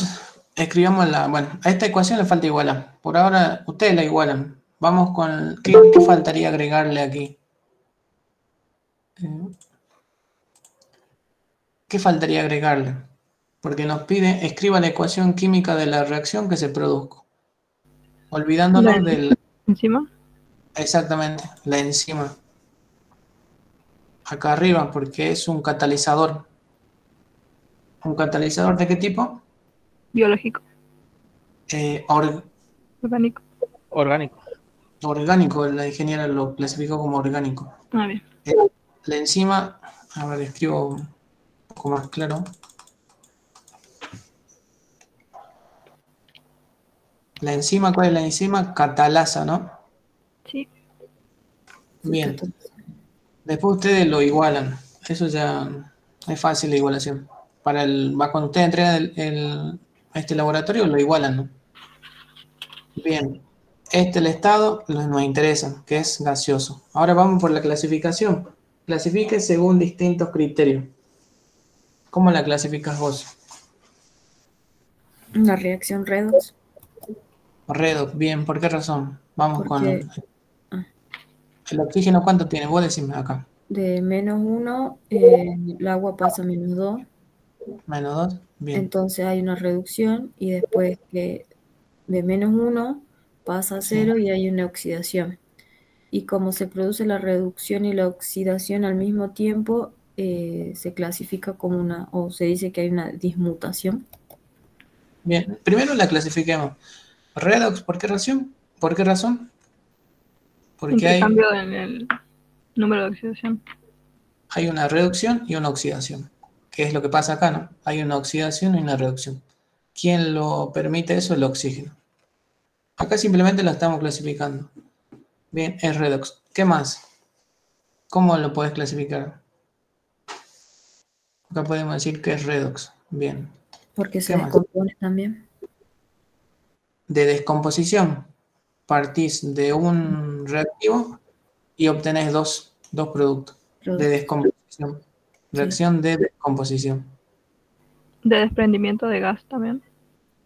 escribamos bueno, a esta ecuación le falta igualar. Por ahora ustedes la igualan. Vamos con, ¿qué faltaría agregarle aquí? ¿Qué faltaría agregarle? Porque nos pide, escriba la ecuación química de la reacción que se produjo. Olvidándonos del... ¿Enzima? Exactamente, la enzima. Acá arriba, porque es un catalizador. ¿Un catalizador de qué tipo? Biológico. Orgánico. Orgánico, la ingeniera lo clasificó como orgánico. Ah, bien. La enzima, a ver, escribo un poco más claro. La enzima, ¿cuál es la enzima? Catalasa, ¿no? Sí. Bien. Después ustedes lo igualan. Eso ya es fácil la igualación. Cuando ustedes entregan a este laboratorio, lo igualan, ¿no? Bien. Este es el estado, nos interesa, que es gaseoso. Ahora vamos por la clasificación. Clasifique según distintos criterios. ¿Cómo la clasificas vos? La reacción redox. Redox, bien. ¿Por qué razón? Vamos con... ¿El oxígeno cuánto tiene? Vos decime acá. De -1, el agua pasa a -2. -2, bien. Entonces hay una reducción y después que de -1 pasa a 0 y hay una oxidación. Y como se produce la reducción y la oxidación al mismo tiempo, se clasifica como o se dice que hay una dismutación. Bien, primero la clasifiquemos. Redox, ¿por qué razón? ¿Por qué razón? Porque hay cambio en el número de oxidación. Hay una reducción y una oxidación. ¿Qué es lo que pasa acá, no? Hay una oxidación y una reducción. ¿Quién lo permite eso? El oxígeno. Acá simplemente la estamos clasificando. Bien, es redox. ¿Qué más? ¿Cómo lo puedes clasificar? Acá podemos decir que es redox. Bien. Porque se ¿Qué más? descompone también. De descomposición. Partís de un reactivo y obtenés dos productos de descomposición. Reacción de descomposición. De desprendimiento de gas también.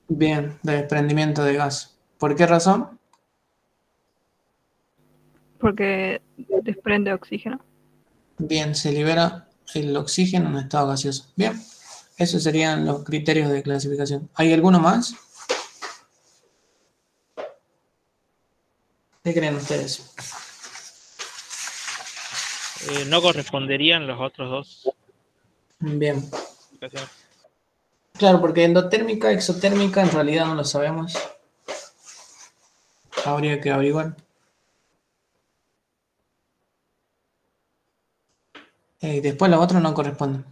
Bien, de desprendimiento de gas. ¿Por qué razón? Porque desprende oxígeno. Bien, se libera el oxígeno en estado gaseoso. Bien, esos serían los criterios de clasificación. ¿Hay alguno más? ¿Qué creen ustedes? No corresponderían los otros dos. Bien. Claro, porque endotérmica, exotérmica, en realidad no lo sabemos. Habría que averiguar. Y después los otros no corresponden.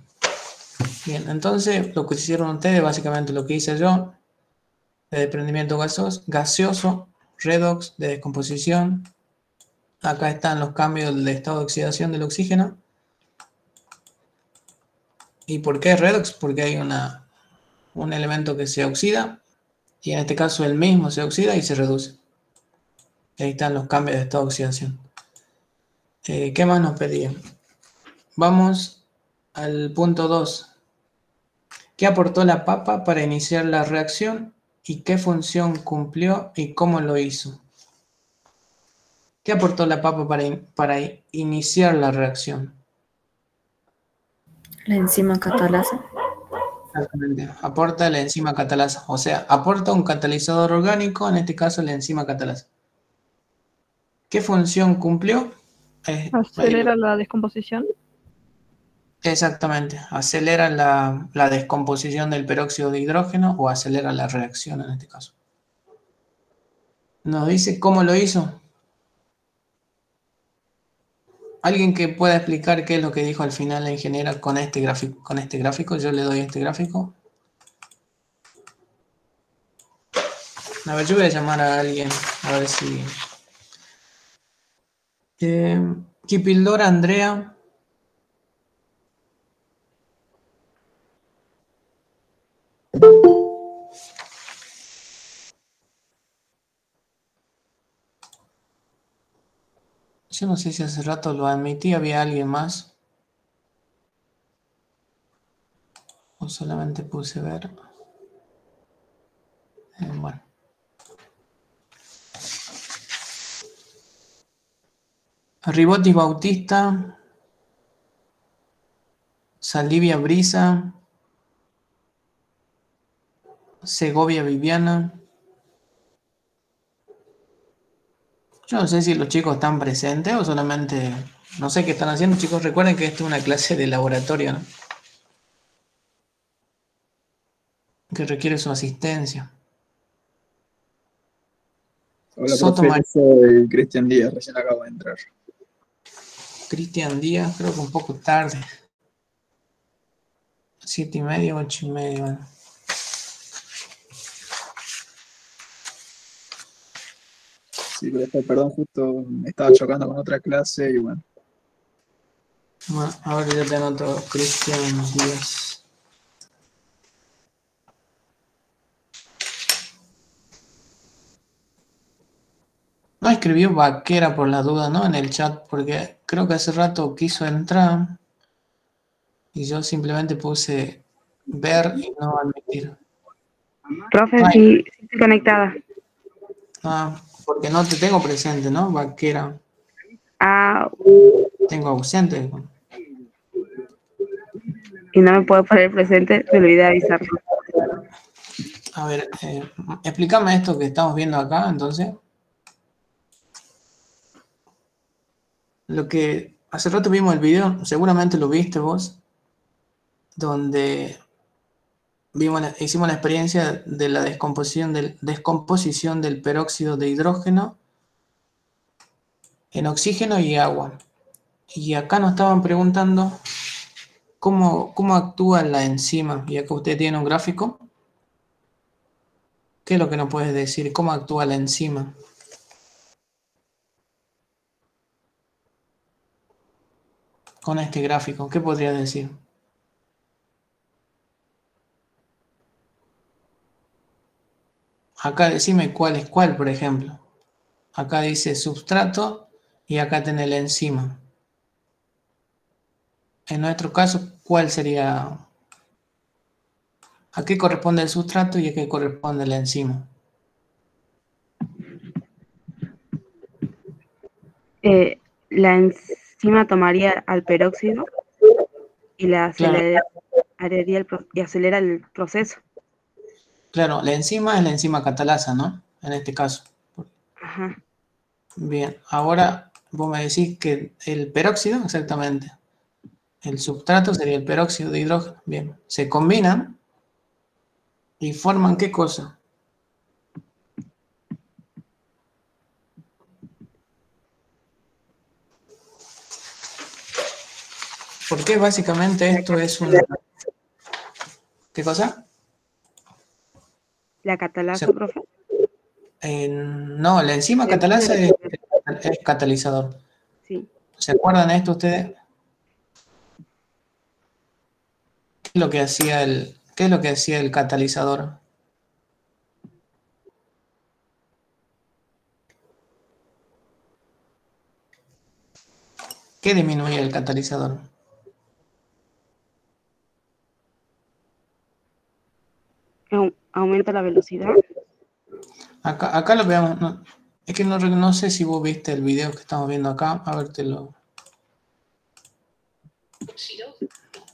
Bien, entonces lo que hicieron ustedes, básicamente lo que hice yo, de desprendimiento gaseoso, redox, de descomposición. Acá están los cambios del estado de oxidación del oxígeno. ¿Y por qué redox? Porque hay un elemento que se oxida, y en este caso el mismo se oxida y se reduce. Ahí están los cambios de estado de oxidación. ¿Qué más nos pedían? Vamos al punto 2. ¿Qué aportó la papa para iniciar la reacción y qué función cumplió y cómo lo hizo? ¿Qué aportó la papa para iniciar la reacción? La enzima catalasa. Exactamente. Aporta la enzima catalasa. O sea, aporta un catalizador orgánico, en este caso la enzima catalasa. ¿Qué función cumplió? Acelera la descomposición. Exactamente. Acelera la descomposición del peróxido de hidrógeno o acelera la reacción en este caso. Nos dice cómo lo hizo. ¿Alguien que pueda explicar qué es lo que dijo al final la ingeniera con este gráfico? Yo le doy este gráfico. A ver, yo voy a llamar a alguien, a ver si... Kipildora Andrea. Yo no sé si hace rato lo admití, había alguien más. O solamente puse ver. Bueno. Ribotti Bautista. Saldivia Brisa. Segovia Viviana. Yo no sé si los chicos están presentes o solamente... No sé qué están haciendo, chicos. Recuerden que esta es una clase de laboratorio, ¿no? Que requiere su asistencia. Hola, profe, yo soy Cristian Díaz, recién acabo de entrar. Cristian Díaz, creo que un poco tarde. 7:30, 8:30, bueno. Sí, profe, perdón, justo me estaba chocando con otra clase y bueno. Bueno, ahora ya te anoto Cristian Díaz. No escribió Vaquera por la duda, ¿no? En el chat, porque creo que hace rato quiso entrar y yo simplemente puse ver y no admitir. Profe, sí, estoy conectada. Ah, porque no te tengo presente, ¿no? Vaquera. Ah. Tengo ausente. Y no me puedo poner presente, me olvidé avisarlo. A ver, explícame esto que estamos viendo acá, entonces. Lo que hace rato vimos el video, seguramente lo viste vos, donde hicimos la experiencia de la descomposición del peróxido de hidrógeno en oxígeno y agua. Y acá nos estaban preguntando cómo actúa la enzima. Y acá usted tiene un gráfico. ¿Qué es lo que nos puedes decir? ¿Cómo actúa la enzima? Con este gráfico, ¿qué podría decir? acá decime cuál es cuál, por ejemplo. Acá dice substrato y acá tenés la enzima. En nuestro caso, ¿cuál sería? ¿A qué corresponde el sustrato y a qué corresponde la enzima? La enzima tomaría al peróxido y la acelera el proceso. Claro, la enzima es la enzima catalasa, ¿no? En este caso. Ajá. Bien, ahora vos me decís que el peróxido, exactamente. El substrato sería el peróxido de hidrógeno. Bien, se combinan y forman ¿qué cosa? Porque básicamente esto es una... ¿Qué cosa? ¿La catalasa, profe? No, la enzima catalasa es catalizador. Sí. ¿Se acuerdan de esto ustedes? ¿Qué es lo que hacía el catalizador? ¿Qué disminuía el catalizador? Aumenta la velocidad. Acá lo veamos. No, es que no sé si vos viste el video que estamos viendo acá. A ver,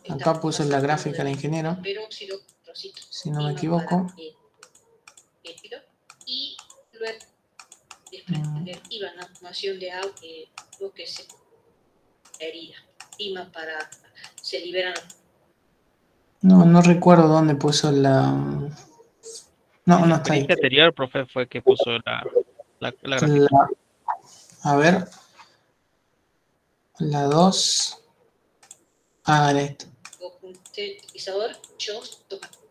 Acá puso la gráfica el ingeniero. Si no me equivoco. Y luego iba la formación de agua, lo que se herida. Se liberan. No recuerdo dónde puso la... No está ahí. La experiencia anterior, profe, fue que puso la gráfica. A ver. La 2. Ah, era esto. Sintetizador,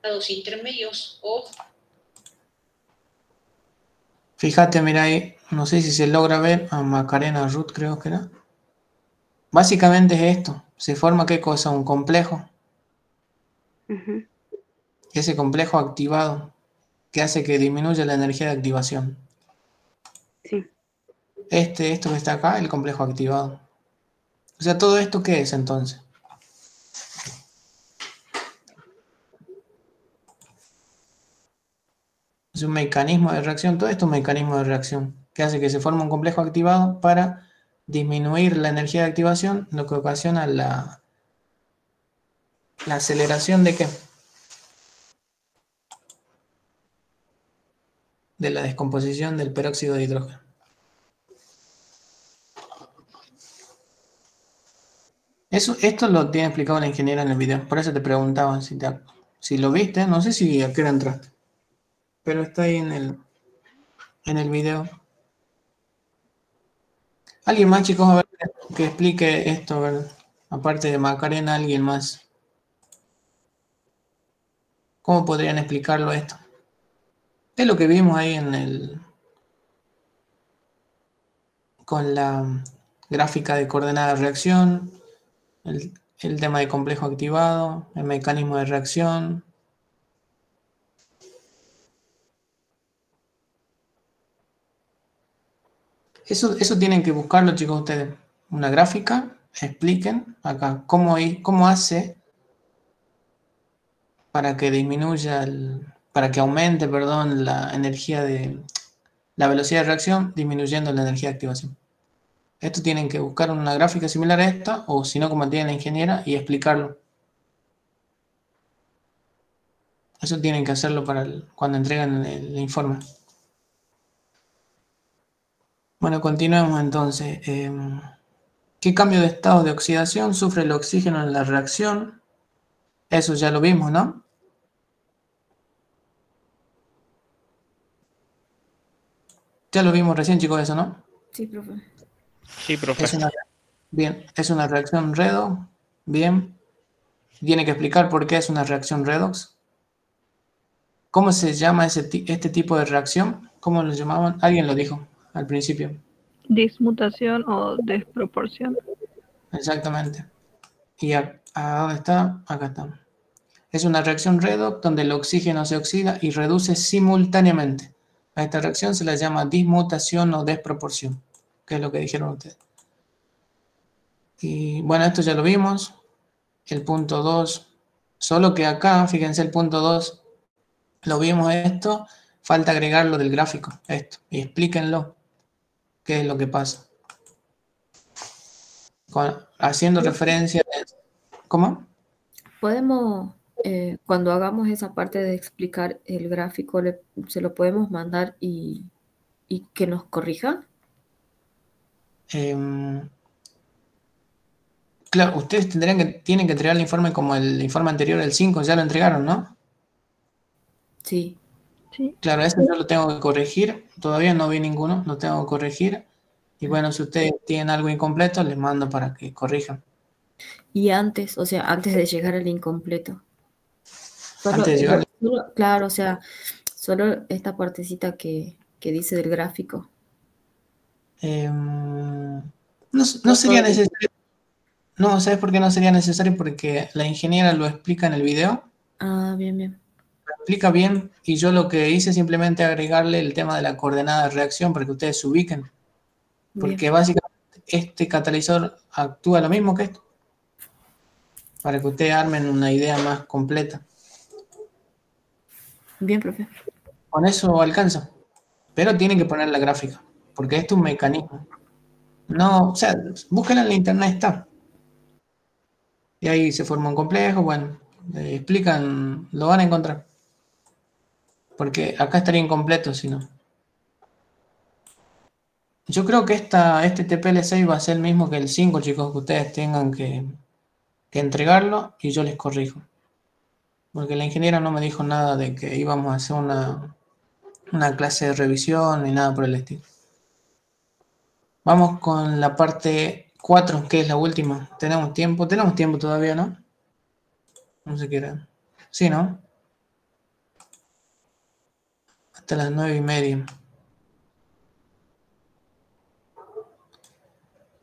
los intermedios o... Fíjate, mira ahí. No sé si se logra ver. A Macarena Ruth creo que era. Básicamente es esto. Se forma ¿qué cosa? Un complejo. Ese complejo activado que hace que disminuya la energía de activación. Sí. Esto que está acá, el complejo activado. O sea, ¿todo esto qué es entonces? Es un mecanismo de reacción. Todo esto es un mecanismo de reacción que hace que se forme un complejo activado para disminuir la energía de activación, lo que ocasiona la aceleración de ¿qué? De la descomposición del peróxido de hidrógeno. Esto lo tiene explicado la ingeniera en el video, por eso te preguntaban si lo viste, no sé si a qué hora entraste, pero está ahí en el video. ¿Alguien más, chicos, a ver, que explique esto? A ver, aparte de Macarena, ¿alguien más? ¿Cómo podrían explicarlo esto? Es lo que vimos ahí con la gráfica de coordenada de reacción, el tema de complejo activado, el mecanismo de reacción. Eso tienen que buscarlo, chicos, ustedes. Una gráfica, expliquen acá cómo hace para que para que aumente, perdón, la energía la velocidad de reacción disminuyendo la energía de activación. Esto tienen que buscar una gráfica similar a esta, o si no, como tiene la ingeniera, y explicarlo. Eso tienen que hacerlo cuando entregan el informe. Bueno, continuemos entonces. ¿Qué cambio de estado de oxidación sufre el oxígeno en la reacción? Eso ya lo vimos, ¿no? Ya lo vimos recién, chicos, eso, ¿no? Sí, profe. Sí, profe. Bien, es una reacción redox. Bien. Tiene que explicar por qué es una reacción redox. ¿Cómo se llama este tipo de reacción? ¿Cómo lo llamaban? Alguien lo dijo al principio. Dismutación o desproporción. Exactamente. ¿Y a dónde está? Acá está. Es una reacción redox donde el oxígeno se oxida y reduce simultáneamente. A esta reacción se la llama dismutación o desproporción, que es lo que dijeron ustedes. Y bueno, esto ya lo vimos. El punto 2, solo que acá, fíjense, el punto 2, lo vimos esto, falta agregarlo del gráfico, esto, y explíquenlo, qué es lo que pasa. Haciendo referencia, ¿cómo? Podemos, cuando hagamos esa parte de explicar el gráfico, se lo podemos mandar y que nos corrija. Claro, ustedes tienen que entregar el informe como el informe anterior, el 5, ya lo entregaron, ¿no? Sí. Claro, eso yo lo tengo que corregir. Todavía no vi ninguno, lo tengo que corregir. Y bueno, si ustedes tienen algo incompleto, les mando para que corrijan. Y antes, o sea, antes de llegar al incompleto. Antes de llegar. Claro, o sea, solo esta partecita que dice del gráfico. No sería necesario. No, ¿sabes por qué no sería necesario? Porque la ingeniera lo explica en el video. Ah, bien, bien. Lo explica bien y yo lo que hice simplemente agregarle el tema de la coordenada de reacción para que ustedes se ubiquen. Porque Bien. básicamente este catalizador actúa lo mismo que esto. Para que ustedes armen una idea más completa. Bien, profe. Con eso alcanza. Pero tienen que poner la gráfica. Porque esto es un mecanismo. No, o sea, búsquenla en la internet, está. Y ahí se forma un complejo, bueno, explican, lo van a encontrar. Porque acá estaría incompleto si no. Yo creo que este TPL6 va a ser el mismo que el 5, chicos, que ustedes tengan que entregarlo y yo les corrijo. Porque la ingeniera no me dijo nada de que íbamos a hacer una clase de revisión ni nada por el estilo. Vamos con la parte 4, que es la última. Tenemos tiempo todavía, ¿no? No sé qué era. Sí, ¿no? Hasta las 9:30.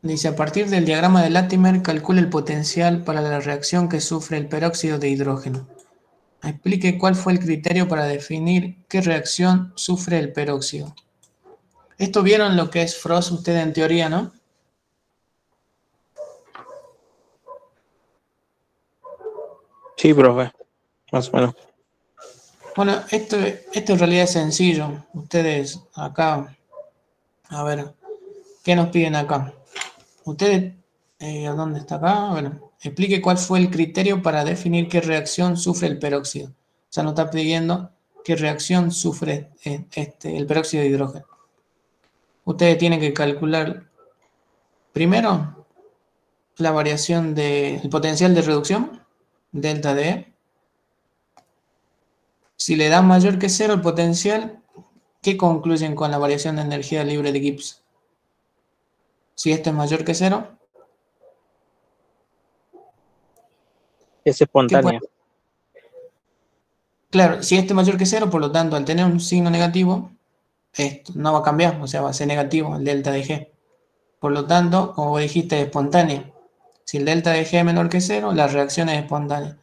Dice, a partir del diagrama de Latimer, calcula el potencial para la reacción que sufre el peróxido de hidrógeno. Explique cuál fue el criterio para definir qué reacción sufre el peróxido. Esto vieron lo que es Frost ustedes en teoría, ¿no? Sí, profe, más o menos. Bueno, esto en realidad es sencillo. Ustedes acá, a ver, ¿qué nos piden acá? Ustedes, ¿dónde está acá? Bueno, explique cuál fue el criterio para definir qué reacción sufre el peróxido. O sea, nos está pidiendo qué reacción sufre el peróxido de hidrógeno. Ustedes tienen que calcular primero la variación del potencial de reducción, delta D. Si le dan mayor que 0 el potencial, ¿qué concluyen con la variación de energía libre de Gibbs? Si esto es mayor que 0. Es espontánea. Claro, si este es mayor que 0, por lo tanto, al tener un signo negativo, esto no va a cambiar, o sea, va a ser negativo el delta de G. Por lo tanto, como dijiste, es espontánea. Si el delta de G es menor que 0, la reacción es espontánea.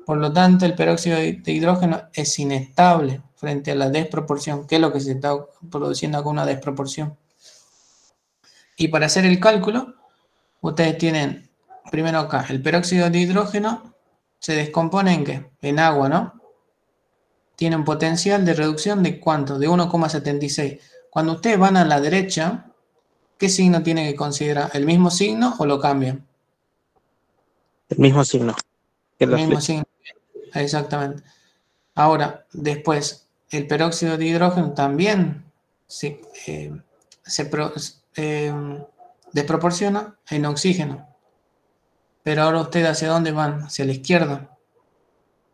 Por lo tanto, el peróxido de hidrógeno es inestable frente a la desproporción, que es lo que se está produciendo acá, una desproporción. Y para hacer el cálculo, ustedes tienen, primero acá, el peróxido de hidrógeno se descompone en ¿qué? En agua, ¿no? Tiene un potencial de reducción de ¿cuánto? De 1,76. Cuando ustedes van a la derecha, ¿qué signo tienen que considerar? ¿El mismo signo o lo cambian? El mismo signo. El mismo signo, exactamente. Ahora, después, el peróxido de hidrógeno también se desproporciona en oxígeno. Pero ahora ustedes ¿hacia dónde van? Hacia la izquierda.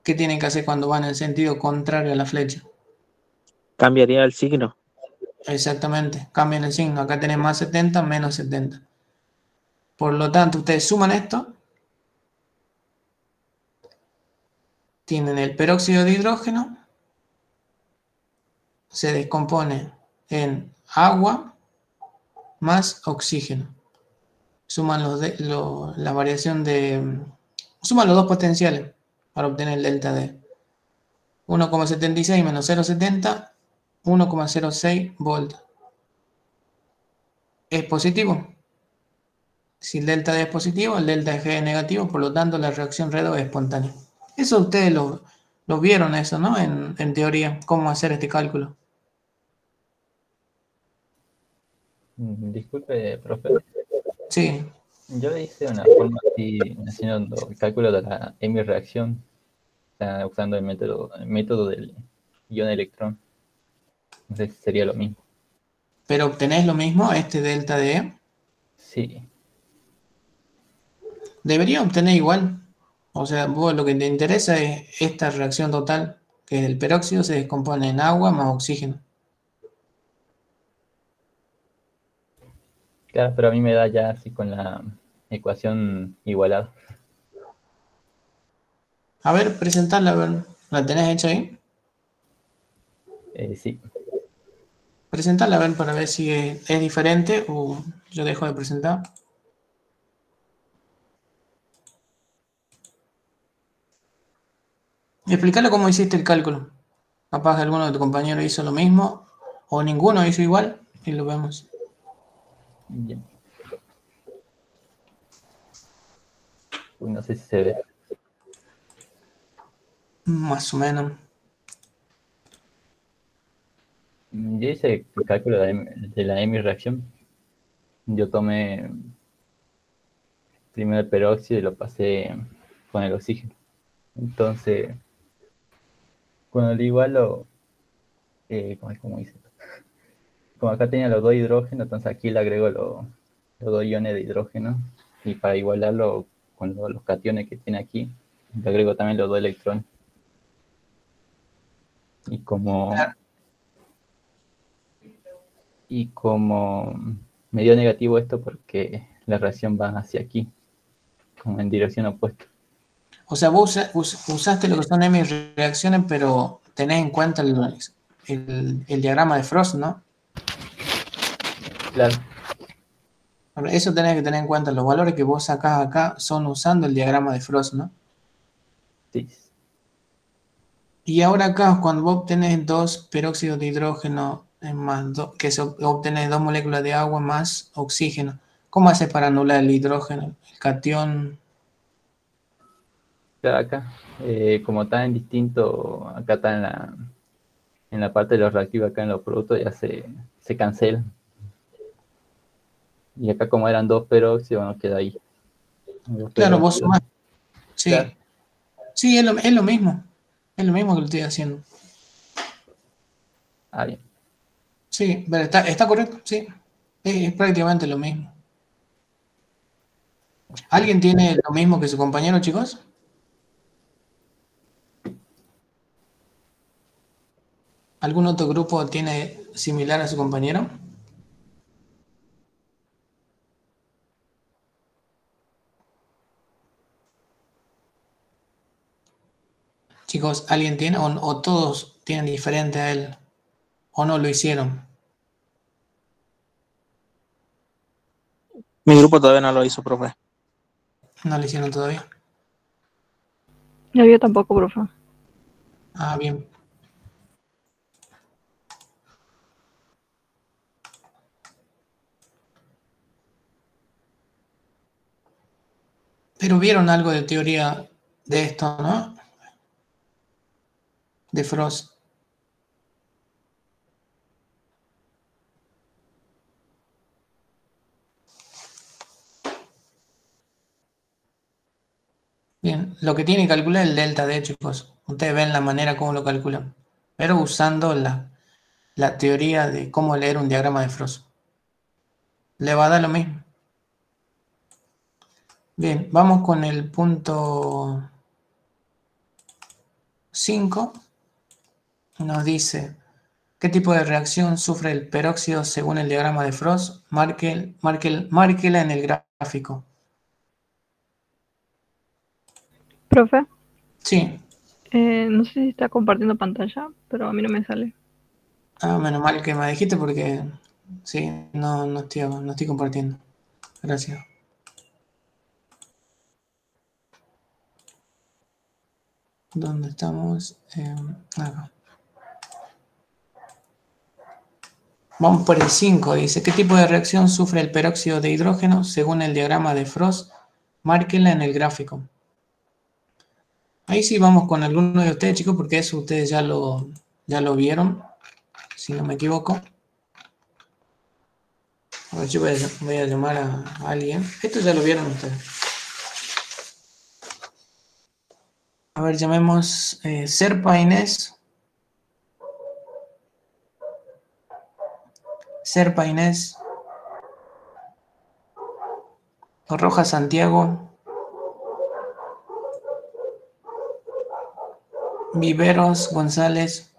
¿Qué tienen que hacer cuando van en sentido contrario a la flecha? Cambiaría el signo. Exactamente, cambian el signo. Acá tenés más 70, menos 70. Por lo tanto, ustedes suman esto. Tienen el peróxido de hidrógeno. Se descompone en agua más oxígeno. Suman la variación de... Suman los dos potenciales para obtener el delta D. 1,76 menos 0,70 1,06 volt. ¿Es positivo? Si el delta D es positivo, el delta G es negativo, por lo tanto la reacción redox es espontánea. Eso ustedes lo vieron eso, ¿no? En teoría, cómo hacer este cálculo. Disculpe, profe. Sí. Yo hice una forma así, haciendo el cálculo de la reacción, usando el método del ion electrón. No sé si sería lo mismo. Pero obtenés lo mismo, este delta D. Sí. Debería obtener igual. O sea, vos lo que te interesa es esta reacción total, que el peróxido se descompone en agua más oxígeno. Claro, pero a mí me da ya así con la ecuación igualada. A ver, presentarla, a ver. ¿La tenés hecha ahí? Sí. Presentarla, a ver, para ver si es diferente o yo dejo de presentar. Y explicarle cómo hiciste el cálculo. Capaz que alguno de tus compañeros hizo lo mismo o ninguno hizo igual y lo vemos. Bien. Uy, no sé si se ve. Más o menos. Yo hice el cálculo de la reacción. Yo tomé primero el peróxido y lo pasé con el oxígeno. Entonces, cuando lo igualo, ¿cómo hice? Como acá tenía los dos hidrógenos, entonces aquí le agrego los dos iones de hidrógeno. Y para igualarlo con los cationes que tiene aquí, le agrego también los dos electrones. Y como me dio negativo esto porque la reacción va hacia aquí, como en dirección opuesta. O sea, vos usaste lo que son reacciones, pero tenés en cuenta el diagrama de Frost, ¿no? Claro. Eso tenés que tener en cuenta. Los valores que vos sacás acá son usando el diagrama de Frost, ¿no? Sí. Y ahora acá, cuando vos obtenés dos peróxidos de hidrógeno, que se obtenés dos moléculas de agua más oxígeno, ¿cómo haces para anular el hidrógeno? El cation. Claro, acá, como está en distinto, acá está en la parte de los reactivos, acá en los productos ya se cancela. Y acá como eran dos peróxidos, bueno, queda ahí. Claro, vos sumás. Sí. Claro. Sí, es lo mismo. Es lo mismo que lo estoy haciendo. Ah, bien. Sí, pero está correcto, sí. Es prácticamente lo mismo. ¿Alguien tiene lo mismo que su compañero, chicos? ¿Algún otro grupo tiene similar a su compañero? Chicos, ¿alguien tiene o todos tienen diferente a él? ¿O no lo hicieron? Mi grupo todavía no lo hizo, profe. No lo hicieron todavía. No, yo tampoco, profe. Ah, bien. Pero vieron algo de teoría de esto, ¿no? De Frost. Bien, lo que tiene que calcular es el delta D, chicos. Ustedes ven la manera como lo calculan. Pero usando la teoría de cómo leer un diagrama de Frost. Le va a dar lo mismo. Bien, vamos con el punto 5. Nos dice, ¿qué tipo de reacción sufre el peróxido según el diagrama de Frost? Márquela en el gráfico. Profe. Sí. No sé si está compartiendo pantalla, pero a mí no me sale. Ah, menos mal que me dijiste porque sí, no estoy compartiendo. Gracias. ¿Dónde estamos? Acá. Vamos por el 5, dice, ¿qué tipo de reacción sufre el peróxido de hidrógeno según el diagrama de Frost? Márquenla en el gráfico. Ahí sí vamos con alguno de ustedes, chicos, porque eso ustedes ya lo vieron, si no me equivoco. A ver, yo voy a llamar a alguien. Esto ya lo vieron ustedes. A ver, llamemos Serpa Inés. Serpa Inés. Roja Santiago. Viveros González.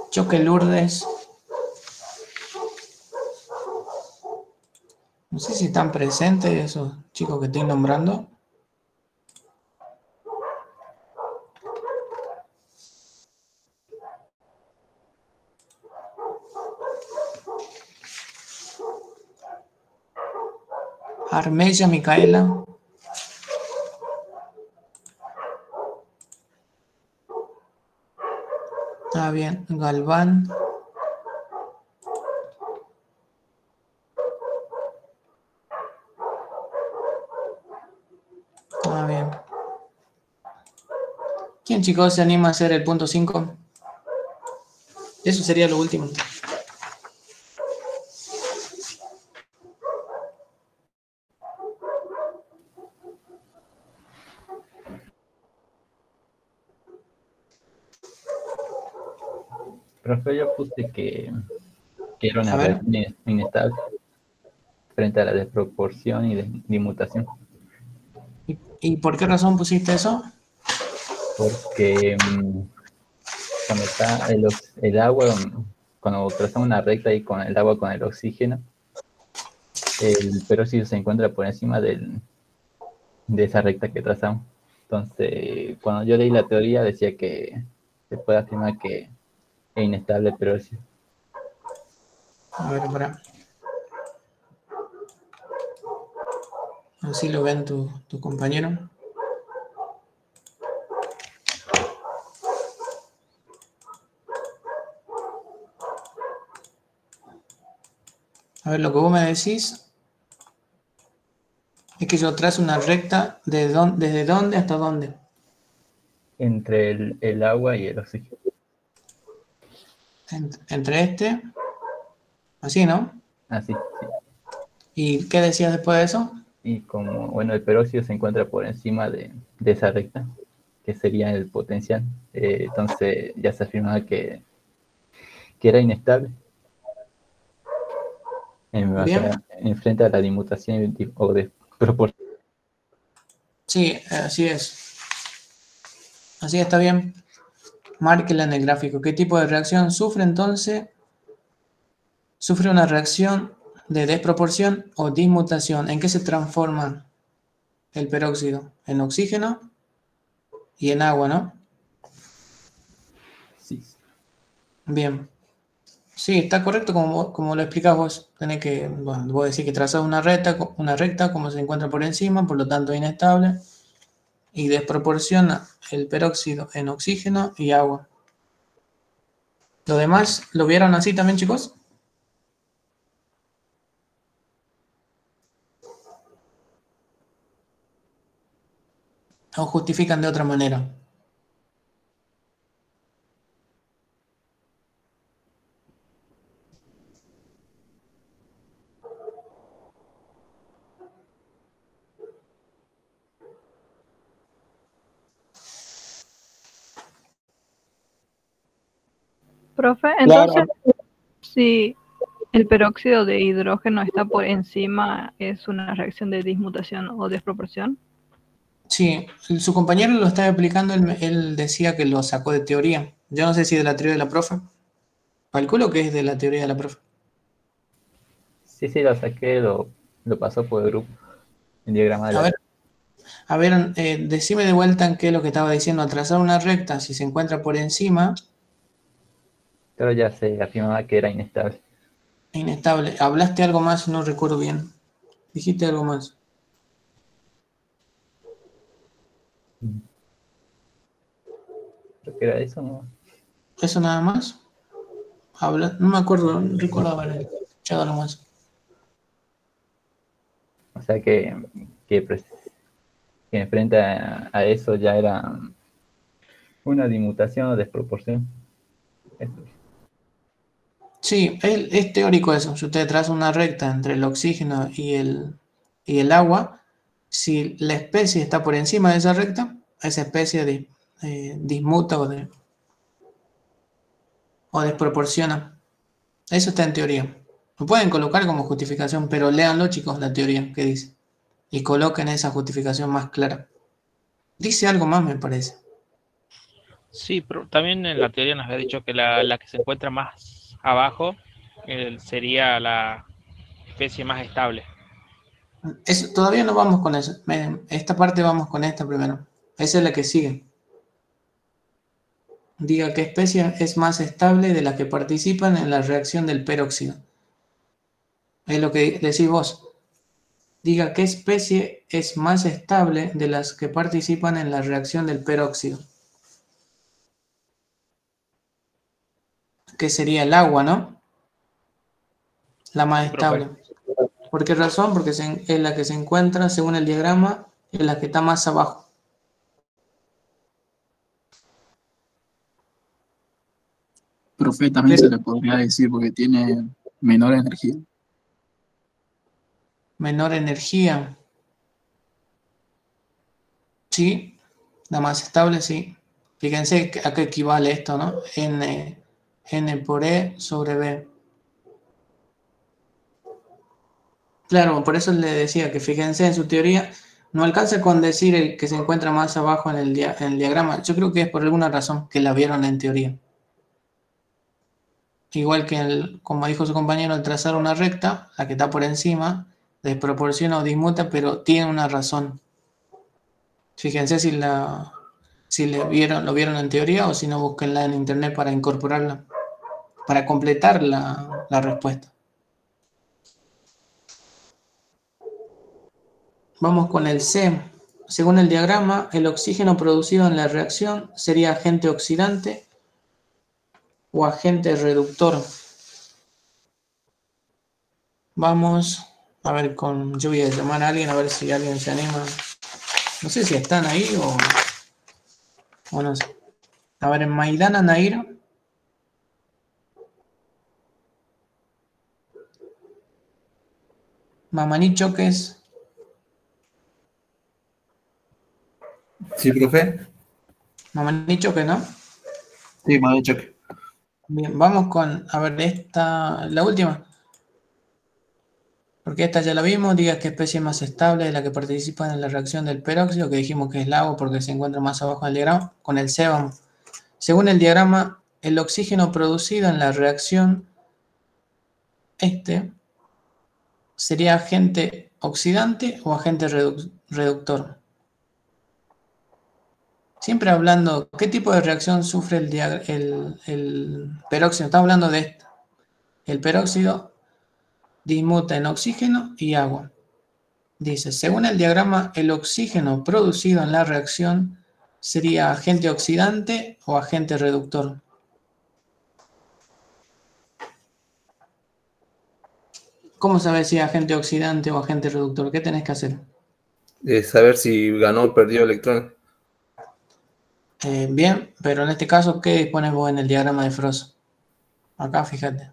Choque Lourdes. No sé si están presentes esos chicos que estoy nombrando. Armella Micaela. Ah, bien. Galván. Ah, bien. ¿Quién, chicos, se anima a hacer el punto 5? Eso sería lo último. Profe, yo puse que era una reacción inestable frente a la desproporción y dimutación. ¿Y por qué razón pusiste eso? Porque cuando está el agua, cuando trazamos una recta y con el agua con el oxígeno, el peróxido se encuentra por encima de esa recta que trazamos. Entonces, cuando yo leí la teoría, decía que se puede afirmar que es inestable el peróxido. A ver, para. Así lo ven tu compañero. A ver, lo que vos me decís es que yo trazo una recta ¿desde dónde hasta dónde? Entre el agua y el oxígeno. Entre este. Así, ¿no? Así, sí. ¿Y qué decías después de eso? Y como, bueno, el peróxido se encuentra por encima de esa recta, que sería el potencial. Entonces ya se afirmaba que era inestable. En frente a la dimutación o de proporción. Sí, así es. Así está bien. Márquela en el gráfico. ¿Qué tipo de reacción sufre entonces? Sufre una reacción de desproporción o dismutación. ¿En qué se transforma el peróxido? En oxígeno y en agua, ¿no? Sí. Bien. Sí, está correcto como lo explicás vos. Tenés que, bueno, vos decís que trazás una recta como se encuentra por encima, por lo tanto inestable, y desproporciona el peróxido en oxígeno y agua. ¿Lo demás lo vieron así también, chicos? ¿O justifican de otra manera? Profe, entonces, si el peróxido de hidrógeno está por encima, ¿es una reacción de dismutación o desproporción? Sí, su compañero lo estaba explicando, él decía que lo sacó de teoría. Yo no sé si de la teoría de la profe. Calculo que es de la teoría de la profe. Sí, lo saqué, lo pasó por el grupo, el diagrama de la... A ver, decime de vuelta en qué es lo que estaba diciendo. Al trazar una recta, si se encuentra por encima... Pero ya se afirmaba que era inestable. Inestable. Hablaste algo más, no recuerdo bien. Dijiste algo más. que era eso, ¿no? ¿Eso nada más? No me acuerdo, no recuerdo haber escuchado algo más. O sea que frente a eso ya era una dimutación o desproporción. Eso. Sí, es teórico eso. Si usted traza una recta entre el oxígeno y el agua, si la especie está por encima de esa recta, esa especie dismuta o desproporciona. Eso está en teoría. Lo pueden colocar como justificación, pero léanlo, chicos, la teoría que dice. Y coloquen esa justificación más clara. Dice algo más, me parece. Sí, pero también en la teoría nos había dicho que la que se encuentra más abajo sería la especie más estable. Todavía no vamos con eso. Esta parte vamos con esta primero. Esa es la que sigue. Diga qué especie es más estable de las que participan en la reacción del peróxido. Es lo que decís vos. Diga qué especie es más estable de las que participan en la reacción del peróxido. Que sería el agua, ¿no? La más estable. ¿Por qué razón? Porque es la que se encuentra, según el diagrama, es la que está más abajo. Profe, también se le podría decir porque tiene menor energía. Menor energía. Sí, la más estable, sí. Fíjense a qué equivale esto, ¿no? N por E sobre B. Claro, por eso le decía que fíjense en su teoría, no alcanza con decir el que se encuentra más abajo en el diagrama. Yo creo que es por alguna razón que la vieron en teoría. Igual que, como dijo su compañero, al trazar una recta, la que está por encima, desproporciona o dismuta, pero tiene una razón. Fíjense si lo vieron en teoría o si no, búsquenla en internet para incorporarla, para completar la respuesta. Vamos con el C. Según el diagrama, el oxígeno producido en la reacción sería agente oxidante o agente reductor. Vamos a ver yo voy a llamar a alguien a ver si alguien se anima. No sé si están ahí o no sé. A ver, en Maidana Nair. Mamaní Choques. Sí, profe. Mamaní Choques, ¿no? Sí, Mamaní Choques. Bien, vamos con, a ver, la última. Porque esta ya la vimos. Diga qué especie más estable de la que participa en la reacción del peróxido, que dijimos que es el agua porque se encuentra más abajo del diagrama. Con el C vamos. Según el diagrama, el oxígeno producido en la reacción sería agente oxidante o agente reductor. Siempre hablando, ¿qué tipo de reacción sufre el peróxido? Estamos hablando de esto. El peróxido dismuta en oxígeno y agua. Dice, según el diagrama, el oxígeno producido en la reacción sería agente oxidante o agente reductor. ¿Cómo sabes si es agente oxidante o agente reductor? ¿Qué tenés que hacer? Saber si ganó o perdió electrones. Bien, pero en este caso, ¿qué dispones vos en el diagrama de Frost? Acá, fíjate.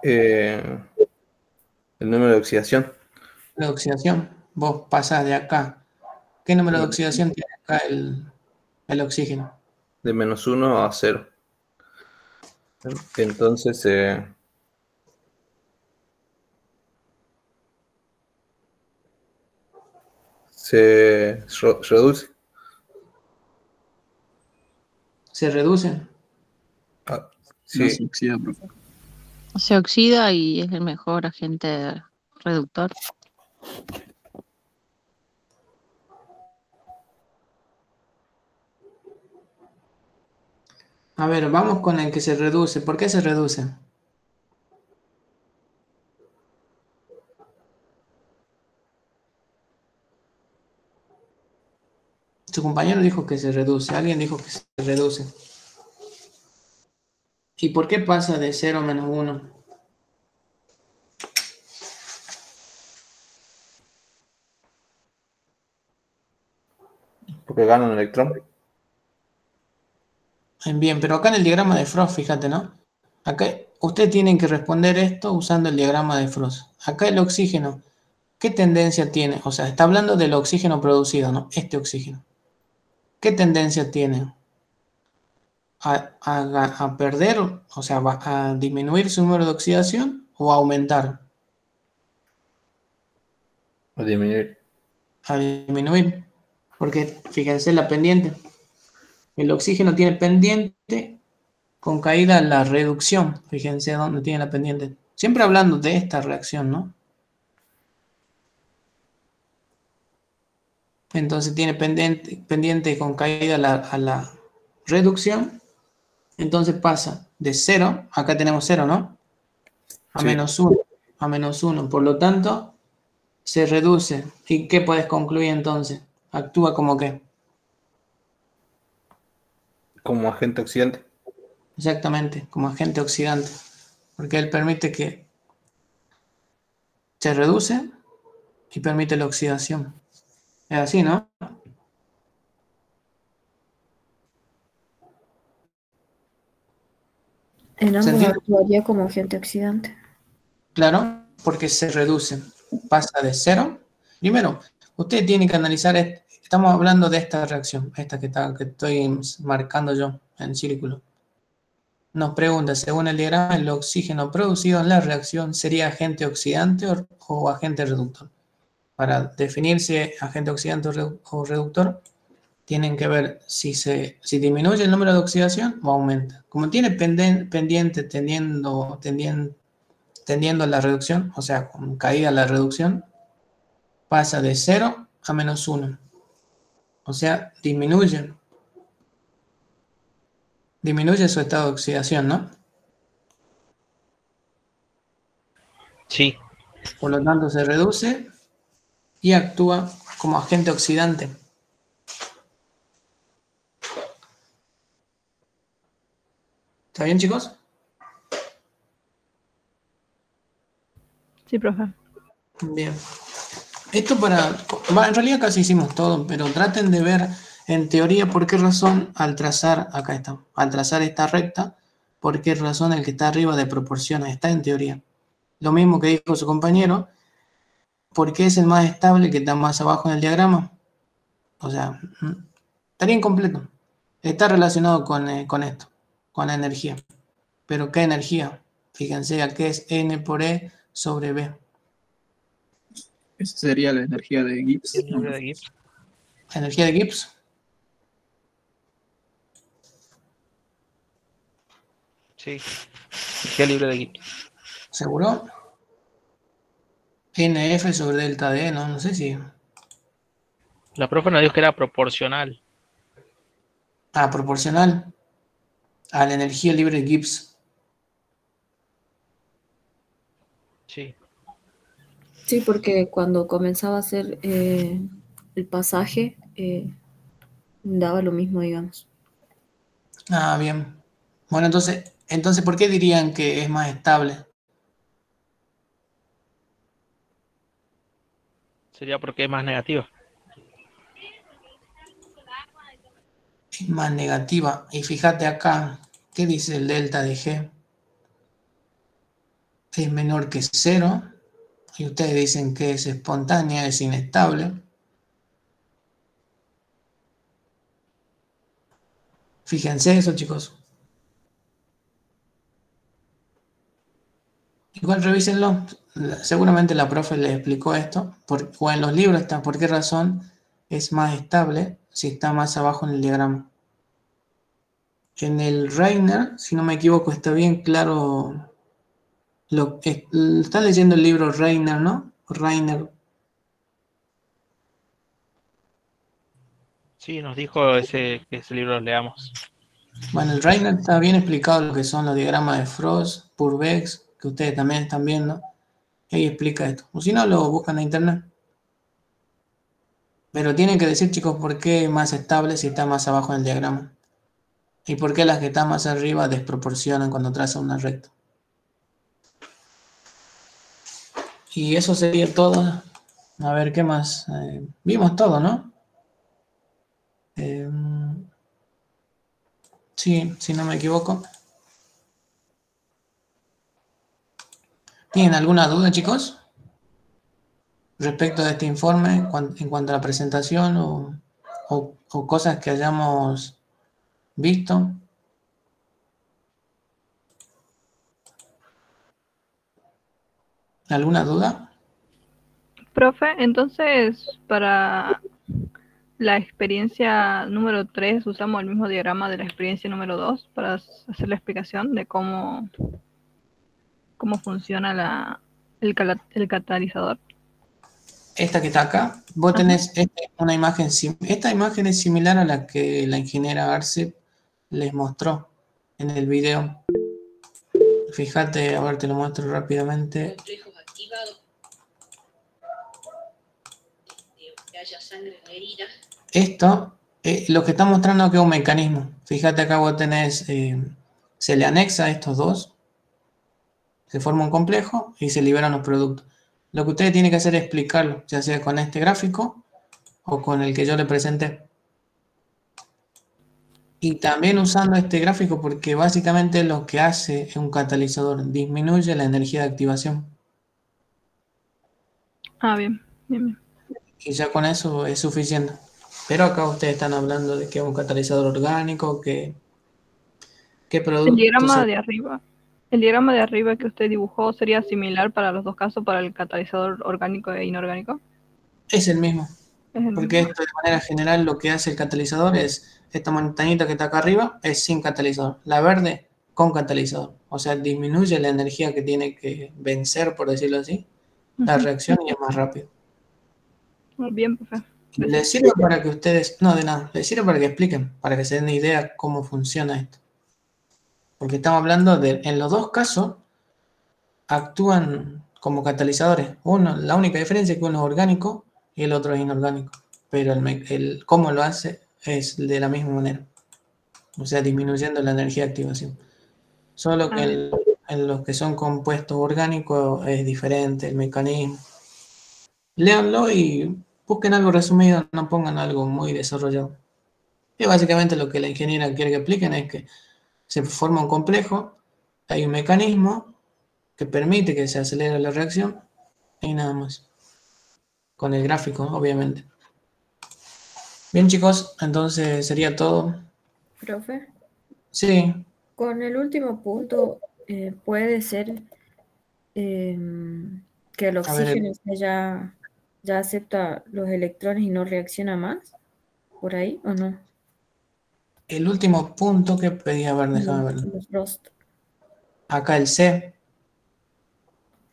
El número de oxidación. La oxidación, vos pasás de acá. ¿Qué número de oxidación tiene acá el oxígeno? De -1 a 0. Entonces, se reduce. ¿Se reduce? Sí. No se oxida, profe. Se oxida y es el mejor agente reductor. A ver, vamos con el que se reduce. ¿Por qué se reduce? Su compañero dijo que se reduce. Alguien dijo que se reduce. ¿Y por qué pasa de 0 a menos 1? Porque gana un electrón. Bien, pero acá en el diagrama de Frost, fíjate, ¿no? Acá ustedes tienen que responder esto usando el diagrama de Frost. Acá el oxígeno, ¿qué tendencia tiene? O sea, está hablando del oxígeno producido, ¿no? Este oxígeno. ¿Qué tendencia tiene? ¿A perder, o sea, a disminuir su número de oxidación o a aumentar? A disminuir. A disminuir. Porque fíjense la pendiente. El oxígeno tiene pendiente con caída en la reducción. Fíjense dónde tiene la pendiente. Siempre hablando de esta reacción, ¿no? Entonces tiene pendiente con caída a la reducción. Entonces pasa de 0, acá tenemos 0, ¿no? A menos 1. A menos 1. Por lo tanto, se reduce. ¿Y qué puedes concluir entonces? ¿Actúa como qué? Como agente oxidante. Exactamente, como agente oxidante. Porque él permite que se reduce y permite la oxidación. Es así, ¿no? En ¿Se ambos entiende? actuaría como agente oxidante. Claro, porque se reduce. Pasa de 0. Primero, usted tiene que analizar, estamos hablando de esta reacción, esta que estoy marcando yo en círculo. Nos pregunta, según el diagrama, el oxígeno producido en la reacción sería agente oxidante o agente reductor. Para definir si es agente oxidante o reductor, tienen que ver si disminuye el número de oxidación o aumenta. Como tiene pendiente tendiendo a la reducción, o sea, con caída a la reducción, pasa de 0 a menos 1. O sea, disminuye su estado de oxidación, ¿no? Sí. Por lo tanto, se reduce y actúa como agente oxidante. ¿Está bien, chicos? Sí, profe. Bien. Esto en realidad casi hicimos todo, pero traten de ver en teoría por qué razón al trazar esta recta, por qué razón el que está arriba de proporciona, está en teoría. Lo mismo que dijo su compañero, ¿por qué es el más estable que está más abajo en el diagrama? O sea, estaría incompleto. Está relacionado con esto, con la energía. ¿Pero qué energía? Fíjense, aquí es N por E sobre B. Esa sería la energía de Gibbs. Energía de Gibbs. ¿Energía de Gibbs? Sí. Energía libre de Gibbs. ¿Seguro? NF sobre delta D, no sé si... La profe nos dijo que era proporcional. Ah, proporcional a la energía libre de Gibbs. Sí. Sí, porque cuando comenzaba a hacer el pasaje, daba lo mismo, digamos. Ah, bien. Bueno, entonces, ¿por qué dirían que es más estable? Sería porque es más negativa. Es más negativa. Y fíjate acá, ¿qué dice el delta de G? Es menor que 0. Y ustedes dicen que es espontánea, es inestable. Fíjense eso, chicos. Igual revísenlo. Seguramente la profe les explicó esto. O en los libros está por qué razón es más estable si está más abajo en el diagrama. En el Reiner, si no me equivoco, está bien claro. Están leyendo el libro Reiner, ¿no? Reiner. Sí, nos dijo que ese libro lo leamos. Bueno, el Reiner está bien explicado lo que son los diagramas de Frost, Purvex, que ustedes también están viendo. Ahí explica esto. O si no, lo buscan en internet. Pero tienen que decir, chicos, por qué es más estable si está más abajo en el diagrama. Y por qué las que están más arriba desproporcionan cuando trazan una recta. Y eso sería todo. A ver, ¿qué más? Vimos todo, ¿no? Sí, si no me equivoco. ¿Tienen alguna duda, chicos? Respecto de este informe en cuanto a la presentación o cosas que hayamos visto. ¿Alguna duda? Profe, entonces para la experiencia número 3 usamos el mismo diagrama de la experiencia número 2 para hacer la explicación de cómo funciona el catalizador. Esta que está acá, vos tenés una imagen, esta imagen es similar a la que la ingeniera Arce les mostró en el video. Fíjate, a ver, te lo muestro rápidamente. Complejos activados, que haya sangre en la herida. Esto, lo que está mostrando aquí es un mecanismo. Fíjate acá vos tenés, se le anexa a estos dos, se forma un complejo y se liberan los productos. Lo que ustedes tienen que hacer es explicarlo, ya sea con este gráfico o con el que yo le presenté. Y también usando este gráfico porque básicamente lo que hace un catalizador, disminuye la energía de activación. Ah, bien, bien, bien. Y ya con eso es suficiente. Pero acá ustedes están hablando de que es un catalizador orgánico, que producto... El diagrama de arriba que usted dibujó sería similar para los dos casos, para el catalizador orgánico e inorgánico. Es el mismo. Porque esto de manera general lo que hace el catalizador es, esta montañita que está acá arriba es sin catalizador. La verde con catalizador. O sea, disminuye la energía que tiene que vencer, por decirlo así, la reacción y es más rápido. Muy bien, profe. Les sirve para que ustedes, no de nada, les sirve para que expliquen, para que se den una idea cómo funciona esto. Porque estamos hablando de, en los dos casos, actúan como catalizadores. La única diferencia es que uno es orgánico y el otro es inorgánico. Pero el cómo lo hace es de la misma manera. O sea, disminuyendo la energía de activación. Solo que en los que son compuestos orgánicos es diferente el mecanismo. Léanlo y busquen algo resumido, no pongan algo muy desarrollado. Y básicamente lo que la ingeniera quiere que expliquen es que se forma un complejo, hay un mecanismo que permite que se acelere la reacción y nada más. Con el gráfico, obviamente. Bien, chicos, entonces sería todo. Profe. Sí. Con el último punto, puede ser que el oxígeno ya acepta los electrones y no reacciona más, por ahí, ¿o no? El último punto que pedí, a ver, déjame ver. Acá el C.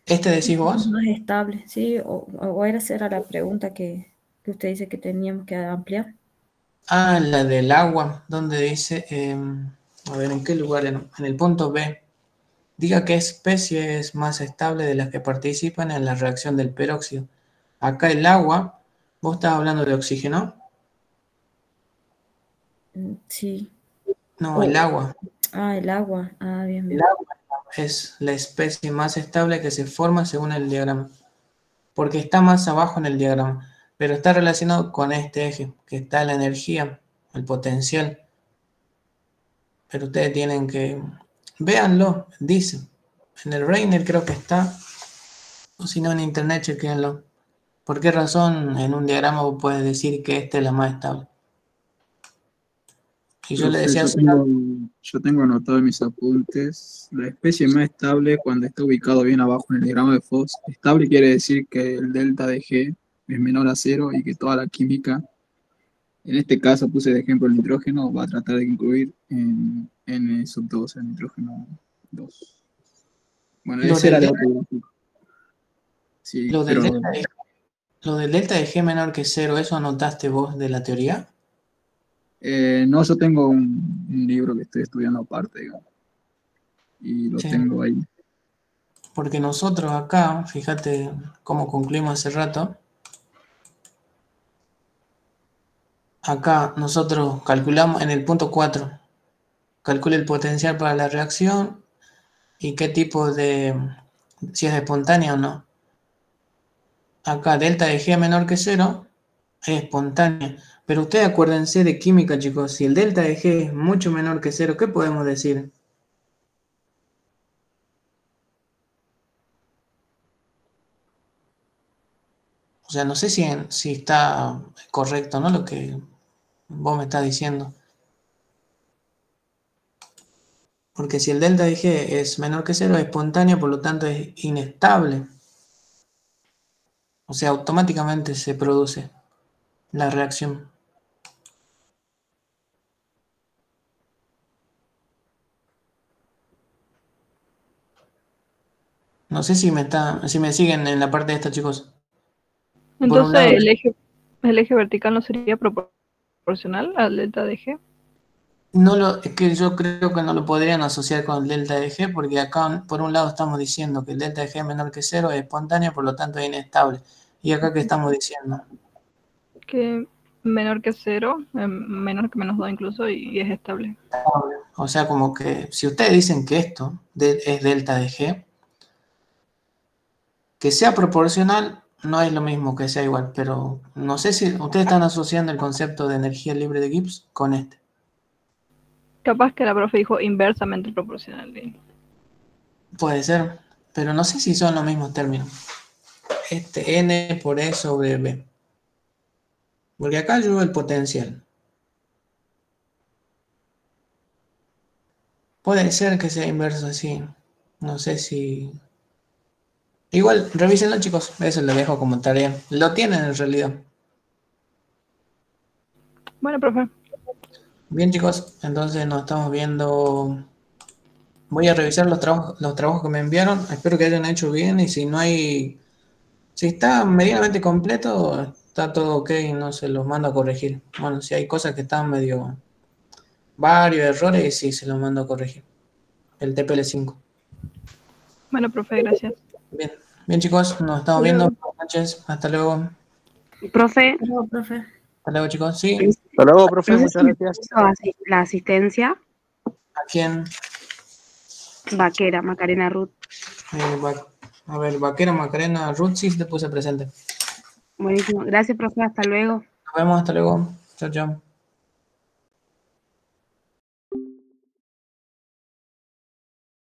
¿Este decís vos? No es estable, sí, o esa era la pregunta que usted dice que teníamos que ampliar. Ah, la del agua, donde dice, a ver, ¿en qué lugar? En el punto B. Diga qué especie es más estable de las que participan en la reacción del peróxido. Acá el agua, ¿vos estás hablando de oxígeno? Sí. No, el agua. Ah, el agua. Ah, bien, bien. El agua es la especie más estable que se forma según el diagrama, porque está más abajo en el diagrama, pero está relacionado con este eje, que está la energía, el potencial. Pero ustedes tienen que... Véanlo, dice. En el Reiner creo que está, o si no en internet, chequenlo. ¿Por qué razón en un diagrama vos puedes decir que esta es la más estable? Y yo le decía... Yo tengo anotado en mis apuntes, la especie más estable cuando está ubicado bien abajo en el diagrama de Fox. Estable quiere decir que el delta de G es menor a 0 y que toda la química, en este caso puse de ejemplo el nitrógeno, va a tratar de incluir en N2, el nitrógeno 2. Bueno, ese era el otro gráfico. Sí, lo del delta de G menor que 0, ¿eso anotaste vos de la teoría? No, yo tengo un libro que estoy estudiando aparte, digamos, y lo tengo ahí. Porque nosotros acá, fíjate cómo concluimos hace rato, Acá nosotros calculamos en el punto 4. Calcule el potencial para la reacción y qué tipo de... si es espontánea o no. Acá delta de G menor que 0 es espontánea. Pero ustedes acuérdense de química, chicos. Si el delta de G es mucho menor que 0, ¿qué podemos decir? O sea, no sé si está correcto, ¿no? Lo que vos me estás diciendo. Porque si el delta de G es menor que 0, es espontánea, por lo tanto es inestable. O sea, automáticamente se produce la reacción. No sé si me siguen en la parte de esta, chicos. Entonces, lado, el eje vertical no sería proporcional al delta de G. Es que yo creo que no lo podrían asociar con el delta de G, porque acá por un lado estamos diciendo que el delta de G es menor que 0, es espontáneo, por lo tanto es inestable. ¿Y acá qué estamos diciendo? Que menor que 0, menor que menos 2 incluso, y es estable. O sea, como que si ustedes dicen que esto es delta de G, que sea proporcional no es lo mismo que sea igual, pero no sé si ustedes están asociando el concepto de energía libre de Gibbs con este. Capaz que la profe dijo inversamente proporcional. Puede ser, pero no sé si son los mismos términos. Este N por E sobre B. Porque acá yo veo el potencial. Puede ser que sea inverso así. No sé si... Igual, revísenlo, chicos. Eso lo dejo como tarea. Lo tienen en realidad. Bueno, profe. Bien, chicos. Entonces nos estamos viendo... Voy a revisar los trabajos que me enviaron. Espero que hayan hecho bien. Y si no hay... Si está medianamente completo, está todo ok. No se los mando a corregir. Bueno, si hay cosas que están medio... Varios errores, sí, se los mando a corregir. El TPL5. Bueno, profe, gracias. Bien. Bien, chicos, nos estamos viendo. Buenas noches. Hasta luego. Profe. Hasta luego, profe. Hasta luego, chicos. Sí. Hasta luego, profe. No sé Muchas si me gracias. puso la asistencia. ¿A quién? Vaquera, Macarena Ruth. A ver, Vaquera Macarena Ruth, sí te puse presente. Buenísimo. Gracias, profe. Hasta luego. Nos vemos, hasta luego. Chao, chao.